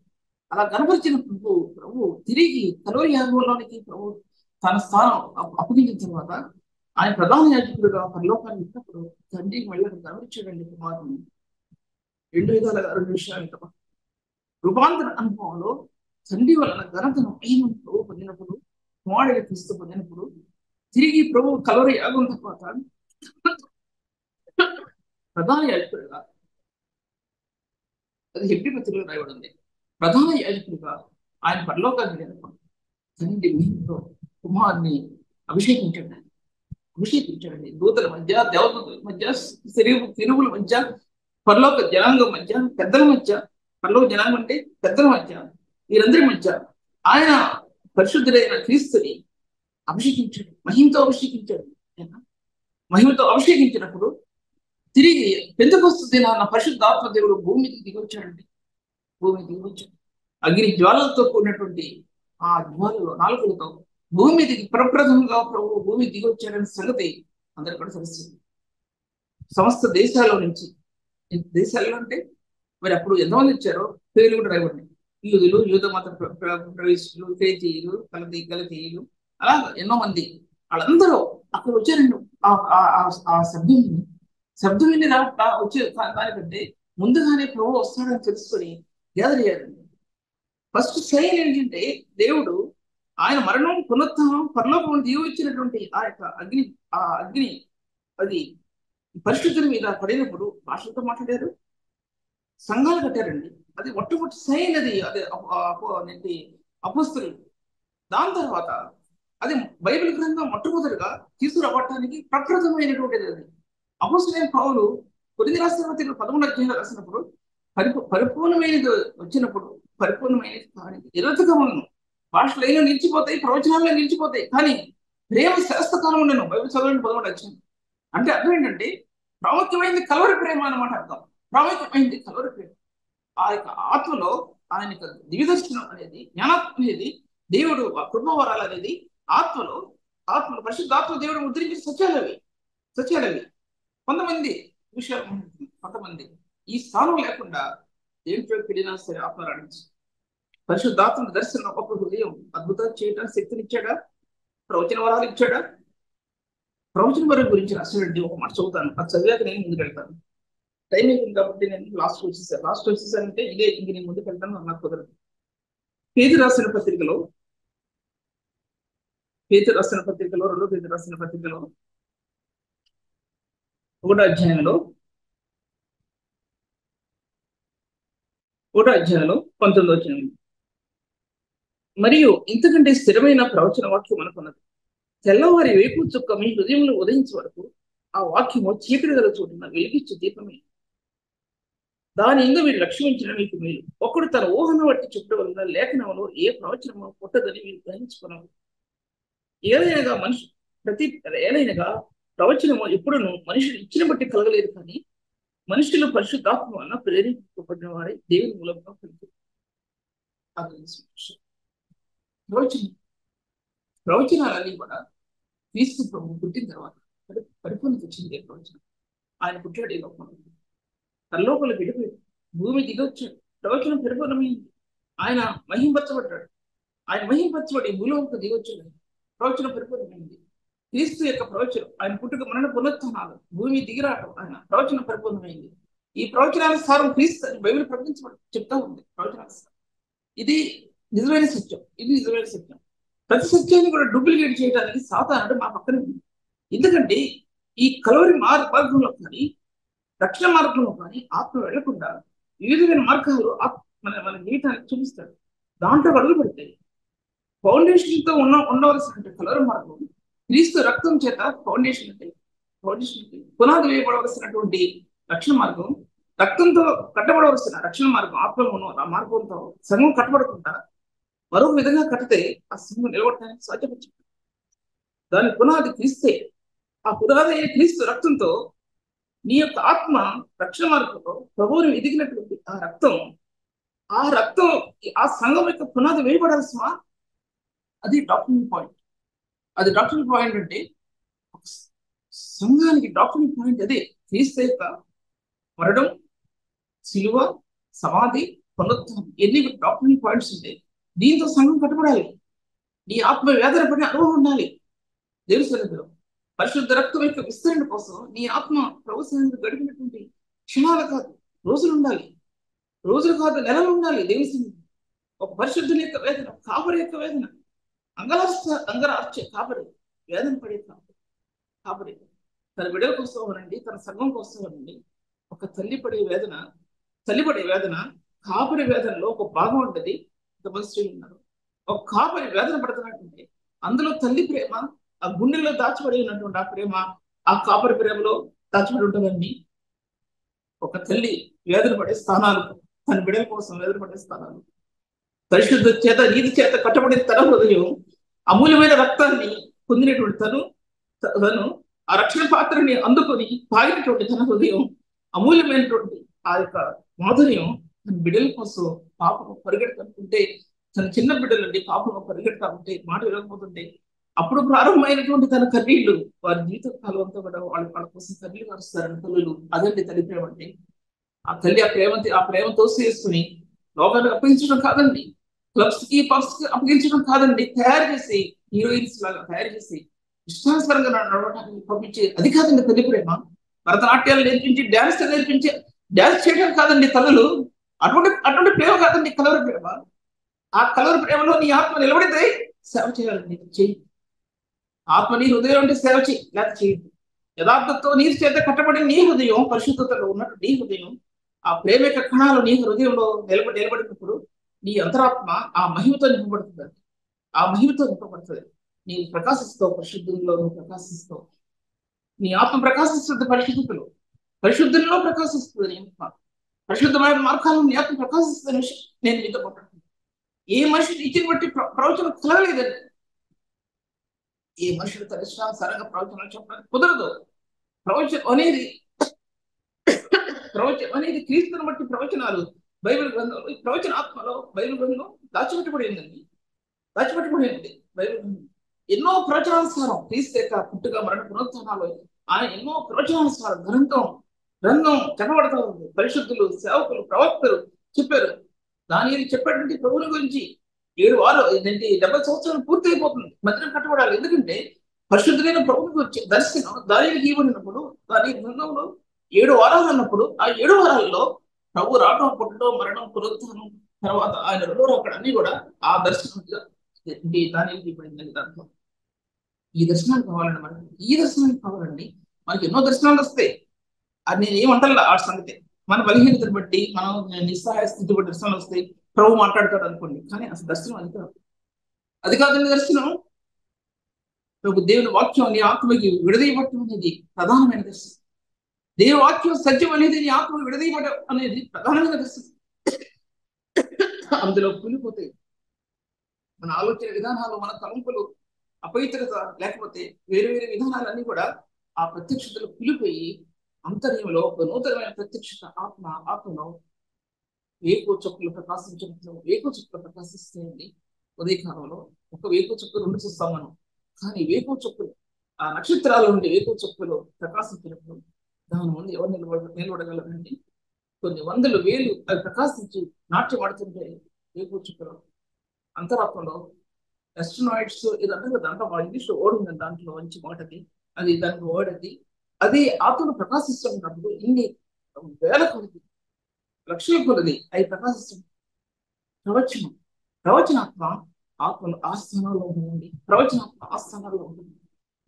అలా కనపరిచినప్పుడు ప్రభు తిరిగి కల్వరి యాగంలోనికి ప్రభు తన స్థానం అప్పగించిన తర్వాత ఆయన ప్రధాన యాజకుడుగా పరలోకాన్ని ఇచ్చినప్పుడు తండ్రికి మళ్ళీ కనపరిచాడండి కుమారుని. 2 విధాలుగా 2 విషయాలు. రూపాంతర అనుభవంలో తండ్రి వలన ఘనతను ప్రభు పొందినప్పుడు, కుమారుడిగా క్రీస్తు పొందినప్పుడు, తిరిగి ప్రభు కల్వరి యాగం తర్వాత ప్రధాన యాజకుడిగా, అది హెబ్రీ పత్రికలో రాయబడింది, ప్రధాన యాజకుడిగా ఆయన పరలోకాన్ని వెళ్ళినప్పుడు తండ్రి మహిమతో కుమారుని అభిషేకించాడండి. దూతల మధ్య, దేవదూతల మధ్య, తిరుగుల మధ్య, పరలోక జనాంగం మధ్య, పెద్దల మధ్య, పరలోక జనాంగం అంటే పెద్దల మధ్య, వీరందరి మధ్య ఆయన పరిశుద్ధుడైన క్రీస్తుని అభిషేకించాడు, మహిమతో అభిషేకించాడు. మహిమతో అభిషేకించినప్పుడు తిరిగి పెంతెకొస్తు దినాన పరిశుద్ధాత్మ దేవుడు భూమికి దిగొచ్చాడండి. అగ్ని జ్వాలలతో కూడినటువంటి ఆ జ్వాలలో నాలుకలతో భూమి మీదకి ప్రప్రథమంగా ప్రభు భూమి దిగొచ్చాడనే సంగతి అందరికీ కూడా తెలుస్తుంది. సమస్త దేశాల్లో నుంచి, దేశాల్లో అంటే మరి అప్పుడు ఎంతమంది వచ్చారో పేర్లు కూడా రాయబడి, యూదులు, యూద మత ప్రవేశులు, క్రేతీయులు, గలతీయులు, అలా ఎన్నో మంది వాళ్ళందరూ అక్కడ వచ్చారండి. ఆ శబ్దం విని వచ్చే దానికంటే ముందుగానే ప్రభు వస్తాడని తెలుసుకొని గ్యాదర్ అయ్యారండి. ఫస్ట్ సైన్ ఏంటంటే దేవుడు ఆయన మరణం, పునరుత్థానం, పరలోకం దిగి వచ్చినటువంటి ఆ అగ్ని అది పరిశుద్ధుల మీద పడినప్పుడు భాషలతో మాట్లాడారు, సంఘాలు కట్టారండి. అది మొట్టమొదటి సైన్, అది అపోస్తలులు. దాని తర్వాత అది బైబిల్ గ్రంథం మొట్టమొదటిగా తీసుకురావడానికి ప్రప్రథమైనటువంటిది. అది అపోస్తలుడైన పౌలు కొరింథీ రాసిన పత్రిక 11 అధ్యాయంలో రాసినప్పుడు పరిపూర్ణమైనది వచ్చినప్పుడు, పరిపూర్ణమైనది కానీ నిరర్థకములను భాషలైనా నిలిచిపోతాయి, ప్రవచనాల్లో నిలిచిపోతాయి, కానీ ప్రేమ శాస్త్రకాలం ఉండను. బైబిల్ చదవండి 11 అధ్యాయం అంటే అర్థం ఏంటంటే ప్రాముఖ్యమైనది కలవరి ప్రేమ అన్నమాట. అర్థం ప్రాముఖ్యమైనది కలవరి ప్రేమ. ఆ యొక్క ఆత్మలో ఆయన దివ్యదర్శనం అనేది, జ్ఞానాత్మ అనేది, దేవుడు ఆ కృపావరాలు అనేది ఆత్మలో ఆత్మ పరిశుద్ధాత్మ దేవుడు ముద్రించిన సత్యాలవి కొంతమంది విషయాలు కొంతమంది ఈ స్థానం లేకుండా దేంట్లోకి వెళ్ళినా సరే ఆత్మ రాణించు. పరిశుద్ధాత్మ దర్శనం ఒక హృదయం అద్భుతాలు చేయడానికి శక్తినిచ్చాడా? ప్రవచన వరాలు ఇచ్చాడా? ప్రవచన వరం గురించి రాసినటువంటి ఒక మాట చదువుతాను. అది చదివాక నేను ముందుకు వెళ్తాను. టైం అయిపోయింది కాబట్టి నేను లాస్ట్ వచ్చేసానంటే ఇదే ఇంక నేను ముందుకు వెళ్తాను, నాకు కుదరదు. పేతురు రాసిన పత్రికలో రెండో పేతురు రాసిన పత్రికలో 1వ అధ్యాయంలో 19వ వచనం, మరియు ఇంతకంటే స్థిరమైన ప్రవచన వాక్యం అనుకున్నది. తెల్లవారి వేపు చుక్క మీ హృదయంలో ఉదయించే వరకు ఆ వాక్యము చీకటి గల చోటున వెలిగించు దీపమే. దాని ఇందు మీరు లక్ష్మించిన మీకు మేలు. ఒకడు తన ఊహను బట్టి చెప్పడం వల్ల లేఖనంలో ఏ ప్రవచనమో పుట్టదని మీరు గ్రహించుకున్నాము. ఏలైనగా ప్రవచనము ఎప్పుడును మనుషులు ఇచ్చిన బట్టి కలగలేదు, కానీ మనుషులు పరిశుద్ధాత్మ వలన ప్రేరేపింపబడిన వారే దేవుని మూలంగా కలిగారు. ప్రవచనాలన్నీ కూడా క్రీస్తు ప్రభు పుట్టిన తర్వాత పరిపూర్ణత వచ్చింది. ప్రవచనం ఆయన పుట్టాడు ఈ లోకంలో, పరలోకంలో విడిపోయాడు, భూమి దిగొచ్చాడు, ప్రవచనం పరిపూర్ణమైంది. ఆయన మహింపరచబడ్డాడు, ఆయన మహింపరచబడి భూలోకి దిగొచ్చాడు, ప్రవచనం పరిపూర్ణమైంది. క్రీస్తు యొక్క ప్రవచనం ఆయన పుట్టుక మరణ పునరుత్థానాలు భూమి దిగిరాటం ఆయన ప్రవచనం పరిపూర్ణమైంది. ఈ ప్రవచనాల సారం క్రీస్తు అని బైబిల్ ప్రకటించబడి చెప్తా ఉంది. ప్రవచనాల సారం ఇది నిజమైన సత్యం. ప్రతి సత్యాన్ని కూడా డూప్లికేట్ చేయడానికి సాతానుడు మా పక్కనే ఉంది. ఎందుకంటే ఈ కలవరి మార్గంలో కానీ రక్షణ మార్గంలో కానీ ఆత్మ వెళ్లకుండా వివిధమైన మార్గాలు మన జీవితానికి చూపిస్తాడు. దాంట్లో అడుగు పెడతాయి. ఫౌండేషన్ తో ఉండవలసిన కలవరి మార్గం క్రీస్తు రక్తం చేత ఫౌండేషన్ పునాది వేయబడవలసినటువంటి రక్షణ మార్గం, రక్తంతో కట్టబడవలసిన రక్షణ మార్గం, ఆత్మలో ఆ మార్గంతో సంఘం కట్టబడకుండా మరొక విధంగా కట్టితే ఆ సంఘం నిలబడటానికి సాధ్యపడుతుంది. దాని పునాది క్రీస్తే. ఆ పునాది క్రీస్తు రక్తంతో నీ యొక్క ఆత్మ రక్షణ మార్గంలో ప్రభువుని ఎదిగినటువంటి ఆ రక్తం ఆ సంఘం యొక్క పునాది వేయబడాల్సిన అది డాక్టరింగ్ పాయింట్. అంటే సంఘానికి డాక్టరింగ్ పాయింట్ అదే. క్రీస్తు యొక్క మరణం, శిలువ, సమాధి, పునరుత్థానం, ఎన్ని డాక్టరింగ్ పాయింట్స్ ఉంటాయి. దీంతో సంఘం కట్టబడాలి. నీ ఆత్మ వేదన పడిన అనుభవం ఉండాలి. దేవుని సన్నిధిలో పరిశుద్ధ రక్తం యొక్క విస్తరణ కోసం నీ ఆత్మ ప్రభు సన్నిధిలో గడిపినటువంటి క్షణాలు కాదు, రోజులు ఉండాలి. రోజులు కాదు, నెలలు ఉండాలి. దేవుని సన్నిధి ఒక పరిశుద్ధుని యొక్క వేదన, కాపరి యొక్క వేదన, అంగరార్చే కాపరి, వేదన పడే కాపరి తన బిడ్డల కోసం అనండి, తన సంఘం కోసం అనండి, ఒక తల్లి పడే వేదన కాపరి వేదనలో ఒక భాగం ఉంటుంది. ఇంతమంది స్త్రీలు ఉన్నారు. ఒక కాపరి వేదన పడుతున్నట్టుంటే అందులో తల్లి ప్రేమ, ఆ గుండెల్లో దాచిపడి ఉన్నటువంటి ఆ ప్రేమ ఆ కాపరి ప్రేమలో దాచిపడి ఉంటుందండి. ఒక తల్లి వేదన పడే స్థానాలు, తన బిడ్డల కోసం వేదన పడే స్థానాలు, పరిశుద్ధ చేత నీతి చేత కట్టబడిన తన హృదయం, అమూల్యమైన రక్తాన్ని పొందినటువంటి తను ఆ రక్షణ పాత్రని అందుకొని తాగినటువంటి తన హృదయం, అమూల్యమైనటువంటి ఆ యొక్క మాధుర్యం తన బిడ్డల కోసం పాపం పరిగెడుతుంటే, తన చిన్న బిడ్డలండి పాపం పరిగెడతా ఉంటే, మాట వినకపోతుంటే, అప్పుడు ప్రారంభమైనటువంటి తన కన్నీళ్లు వారి జీవిత కాలం అంతా కూడా వాళ్ళ కోసం కన్నీళ్ళు కారుస్తారని తల్లులు. అదండి తల్లి ప్రేమ అంటే. ఆ తల్లి ఆ ప్రేమతో చేసుకుని లోకానికి అప్పగించడం కాదండి, క్లబ్స్ కి పబ్స్ కి అప్పగించడం కాదండి, తయారు చేసి హీరోయిన్స్ లాగా తయారు చేసి ఇష్టానుసారంగా నడవడానికి పంపించే అది కాదండి తల్లి ప్రేమ. భరతనాట్యాలు నేర్పించి డాన్స్ చేయడం కాదండి తల్లులు. అటువంటి ప్రేమ కాదండి కలవరి ప్రేమ. ఆ కలవరి ప్రేమలో నీ ఆత్మ నిలబడితే సేవ చేయాలండి. చెయ్యి. ఆత్మ నీ హృదయం అంటే సేవ చేయి, లేకపోతే చేయద్దు. యథార్థతో నీరు చేత కట్టబడి నీ హృదయం, పరిశుద్ధతలో ఉన్నట్టు నీ హృదయం, ఆ ప్రేమ యొక్క కణాలు నీ హృదయంలో నిలబడినప్పుడు నీ అంతరాత్మ ఆ మహిమతో నింపబడుతుంది. నీవు ప్రకాశిస్తావు, పరిశుద్ధంలో నువ్వు ప్రకాశిస్తావు. నీ ఆత్మ ప్రకాశిస్తుంది పరిశుద్ధంలో ప్రకాశిస్తుంది. నీ ఆత్మ పరిశుద్ధమైన మార్గాలను నీ ఆత్మ ప్రకాశిస్తుంది. నేను మీతో మాట్లాడుతున్నాను. ఏ మనిషిని ఇచ్చిన బట్టి ప్రవచనం కలగలేదండి. ఏ మనుషులు తన ఇష్టానుసారంగా ప్రవచనాలు చెప్పడానికి కుదరదు. ప్రవచనం అనేది క్రీస్తుని బట్టి ప్రవచనాలు బైబిల్ గ్రంథంలో, ప్రవచన ఆత్మలో బైబిల్ గ్రంథం దాచిపెట్టబడి ఉంది. బైబిల్ గ్రంథం ఎన్నో ప్రవచనానుసారం క్రీస్తు యొక్క పుట్టుక మరణ పునరుత్థానాలు ఆయన ఎన్నో ప్రవచనానుసారం గ్రంథం కనబడతా ఉంది. పరిశుద్ధులు, సేవకులు, ప్రవక్తలు చెప్పారు. దానియేలు చెప్పేటువంటి ప్రభువుల గురించి 7 వారాలు 70 సంవత్సరాలు పూర్తి అయిపోతుంది, మందిరం కట్టబడాలి. ఎందుకంటే పరిశుద్ధులైన ప్రభువుని గురించి దర్శనం దానియేలుకి ఇవ్వబడినప్పుడు, దాని గ్రంథంలో 7 వారాలు అన్నప్పుడు ఆ 7 వారాల్లో ప్రభు రావడం, పుట్టడం, మరణం, పునరుత్థానం, తర్వాత ఆయన రెండో రాకడ అన్ని కూడా ఆ దర్శనంగా దానియేలుకి ఇవ్వబడిందండి. దాంట్లో ఈ దర్శనాలు కావాలండి మనకి, ఈ దర్శనాలు కావాలండి. మనకి ఎన్నో దర్శనాలు వస్తాయి, అది నేను ఏమంటాను ఆ సంగతి. మన బలహీనతను బట్టి మనం నిస్సహాయ స్థితి బట్టి దర్శనాలు వస్తాయి, ప్రభు మాట్లాడతాడు అనుకోండి. కానీ అసలు దర్శనం అది కాదండి. దర్శనం ప్రభు దేవుని వాక్యం నీ ఆత్మకి విడదీయబట్టం అనేది ప్రధానమైన దర్శనం. దేవుని వాక్యం సత్యం అనేది నీ ఆత్మకు విడదీయబడడం అనేది ప్రధానమైన దర్శనం. అందులో కూలిపోతాయి మన ఆలోచన విధానాలు, మన తలంపులు, అపవిత్రత, లేకపోతే వేరు వేరు విధానాలన్నీ కూడా ఆ ప్రత్యక్షతలు కూలిపోయి అంతర్యంలో ఒక నూతనమైన ప్రత్యక్షత ఆత్మలో వేకు చుక్కలు ప్రకాశించడంతో వేకు చుక్కలు ప్రకాశిస్తాయండి. ఉదయకాలంలో ఒక వేకు చుక్కలు 2 చూస్తాం మనం, కానీ వేకు చుక్కలు ఆ నక్షత్రాల నుండి వేకు చుక్కలు ప్రకాశించినప్పుడు దాని ముందు ఎవరు నిలబడగలరండి? కొన్ని వందలు వేలు అవి ప్రకాశించి నాట్యం ఆడుతుంటే వేకు చుక్కలు అంతరాత్మలో ఎస్ట్రోనాయిడ్స్ ఇదంతా కదా, దాంట్లో ఇంగ్లీష్ వర్డ్ ఉందండి, దాంట్లో మంచి మాటది, అది దానికి వర్డ్ అది. అది ఆత్మను ప్రకాశిస్తున్నప్పుడు ఇన్ని వేల కొలది, లక్షల కొలది అవి ప్రకాశిస్తుంది. ప్రవచనాత్మ ఆత్మలు ఆ స్థానాల్లో ఉంటుంది. ప్రవచనాత్మ ఆ స్థానాల్లో ఉంటుంది.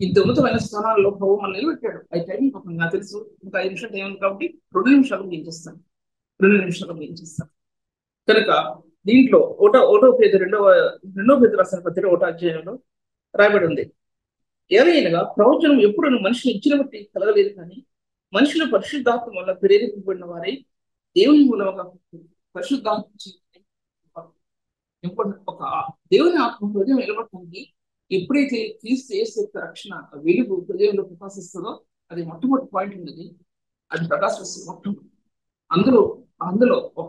ఇంత ఉన్నతమైన స్థానాల్లో ప్రభు మనం నిలబెట్టాడు. అది టైమింగ్ పాపం నాకు తెలుసు, ఇంకా 5 నిమిషాలు టైం ఉంది కాబట్టి 2 నిమిషాలు నేను చేస్తాను. కనుక దీంట్లో ఒకటో పేద రెండో పేద రాసిన పత్రిక 1వ అధ్యాయంలో రాయబడి ఉంది, ఏదైనా ప్రవచనం ఎప్పుడు మనిషిని ఇచ్చిన బట్టి కలగలేదు, కానీ మనుషులు పరిశుద్ధాత్మ వల్ల ప్రేరేపింపబడిన వారై దేవుని మూలంగా పరిశుద్ధాత్మ ఒక దేవుని ఆత్మ హృదయం నిలబడటానికి ఎప్పుడైతే క్రీస్తు యేసు యొక్క రక్షణ వెలుగు హృదయంలో ప్రకాశిస్తుందో అది మొట్టమొదటి పాయింట్ ఉన్నది. అది ప్రకాశిస్తుంది మొట్టమొదటి. అందులో ఒక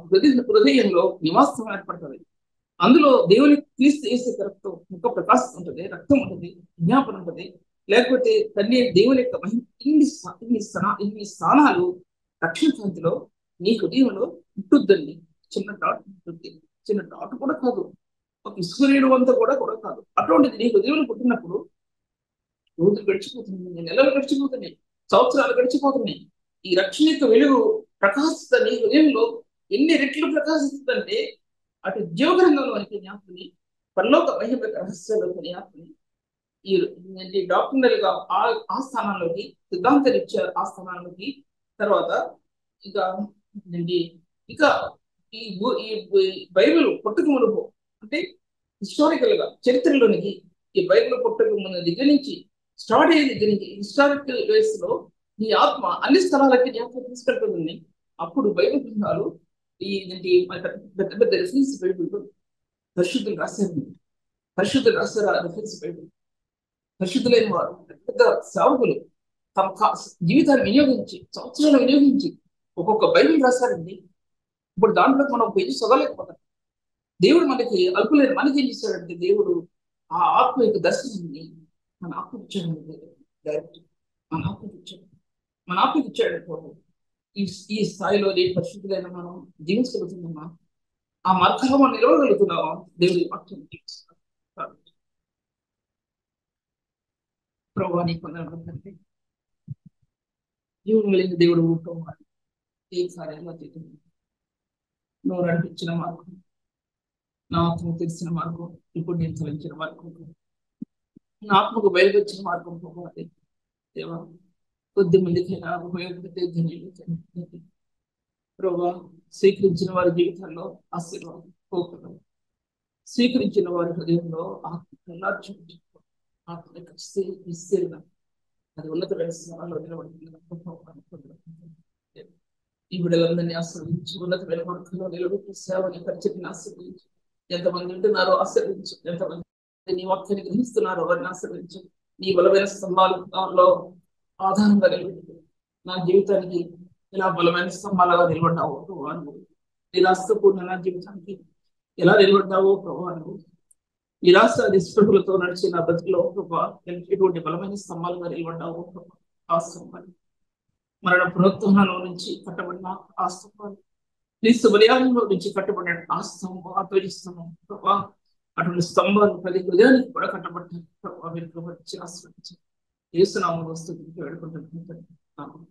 హృదయంలో నివాసం ఏర్పడుతుంది. అందులో దేవుని క్రీస్తు యేసు రక్తం ముఖ ప్రకాశం ఉంటుంది, రక్తం ఉంటుంది, జ్ఞాపనం ఉంటుంది. లేకపోతే తల్లి దేవుని యొక్క ఇన్ని స్థానాలు రక్షణ కాంతిలో నీ హృదయంలో పుట్టుద్దండి. చిన్న డాట్ పుట్టుద్ది, చిన్న డాట్ కూడా కాదు, ఒక ఇసుకురేడు అంతా కూడా కాదు. అటువంటిది నీ హృదయంలో పుట్టినప్పుడు రోజులు గడిచిపోతున్నాయి, నెలలు గడిచిపోతున్నాయి, సంవత్సరాలు గడిచిపోతున్నాయి. ఈ రక్షణ యొక్క వెలుగు ప్రకాశిస్తుంది నీ హృదయంలో. ఎన్ని రెట్లు ప్రకాశిస్తుందంటే అటు జీవగ్రంథంలో అనే జ్ఞాపని, పరలోక మహిమ రహస్యంలోని ఆత్మని ఈ డాక్టర్నల్ గా ఆ స్థానాల్లోకి, సిద్ధాంత రీత్యా ఆ స్థానాల్లోకి, తర్వాత ఇక ఈ బైబిల్ పుట్టుక మునుపు అంటే హిస్టారికల్ గా చరిత్రలోనికి ఈ బైబిల్ పుట్టుక ముందు దగ్గర నుంచి స్టార్ట్ అయ్యే దగ్గర నుంచి హిస్టారికల్ వేస్ లో నీ ఆత్మ అన్ని స్థలాలకి జ్ఞాపకం తీసుకెళ్తుంది. అప్పుడు బైబిల్ గ్రంథాలు పెద్ద పెద్ద రిఫరెన్స్ బైబిల్ పరిశుద్ధులు రాశారు రిఫరెన్స్ బైబిల్. పరిశుద్ధులైన వారు పెద్ద సేవకులు తమ జీవితాన్ని వినియోగించి, సంవత్సరాలు వినియోగించి ఒక్కొక్క బైబిల్ రాశారండి. ఇప్పుడు దాంట్లో మనం పేజీ చదవలేకపోతాం. దేవుడు అల్పులైన మనకి ఏం చేశాడంటే, దేవుడు ఆ ఆత్మ యొక్క దర్శనాన్ని మన ఆత్మకి ఇచ్చాడు. డైరెక్ట్ మన ఆత్మకి ఇచ్చాడు. ఈ స్థాయిలో పరిశుద్ధులైన మనం జీవించగలుగుతున్నామా? ఆ మార్గంలో మనం నిలవగలుగుతున్నామా? దేవుడి వాక్యం ప్రభావాన్ని పొందాలంటే జీవనం కలిగిన దేవుడు ఊరుకోవాలి. ఏ కార్యాలు చేస్తుంది? నువ్వు నడిపించిన మార్గం, నా ఆత్మకు తెలిసిన మార్గం, ఇప్పుడు నేను తొలగించిన మార్గం, నా ఆత్మకు బయలువచ్చిన మార్గం పోవాలి. దేవా, కొద్ది మందికైనా ఉపయోగపడితే ధన్యులు. ప్రభా, స్వీకరించిన వారి జీవితాల్లో ఆశీర్వాదం పోకడం, స్వీకరించిన వారి హృదయంలో ఆత్మ అది ఉన్నతమైన స్థానంలో నిలబడుతుంది. ఈ బిడ్డలందరినీ ఆశ్రయించి ఉన్నతమైన వర్గంలో నిలబెట్టి సేవని పరిచయని ఆశ్రయించి, ఎంతమంది ఉంటున్నారో ఆశ్రయించు, ఎంతమంది నీ వాక్యాన్ని గ్రహిస్తున్నారో వారిని ఆశ్రయించు. నీ బలమైన స్తంభాలలో ఆధారంగా నిలబెట్టు. నా జీవితానికి ఎలా బలమైన స్తంభాలుగా నిలబడ్డావో ప్రభావం, నిరాశపూర్ణ నా జీవితానికి ఎలా నిలబడ్డావో ప్రభావం, నిరాశ నిస్పృహలతో నడిచిన బతుకులో ప్రభా ఎటువంటి బలమైన స్తంభాలుగా నిలబడ్డావు ప్రభా. ఆ స్తంభాలు మరణ పునరుత్థానంలో నుంచి కట్టబడిన ఆ స్తంభాలు, క్రీస్తు బలియాగంలో నుంచి కట్టబడిన ఆ స్తంభం ఆత్మజిస్తున్నాం ప్రభా. అటువంటి స్తంభాలు ప్రతి హృదయానికి కూడా కట్టబడ్డాయి ప్రభా. మీరు ఆశ్రయించారు. యేసు నామములో స్తుతించి వేడుకుంటున్నాను.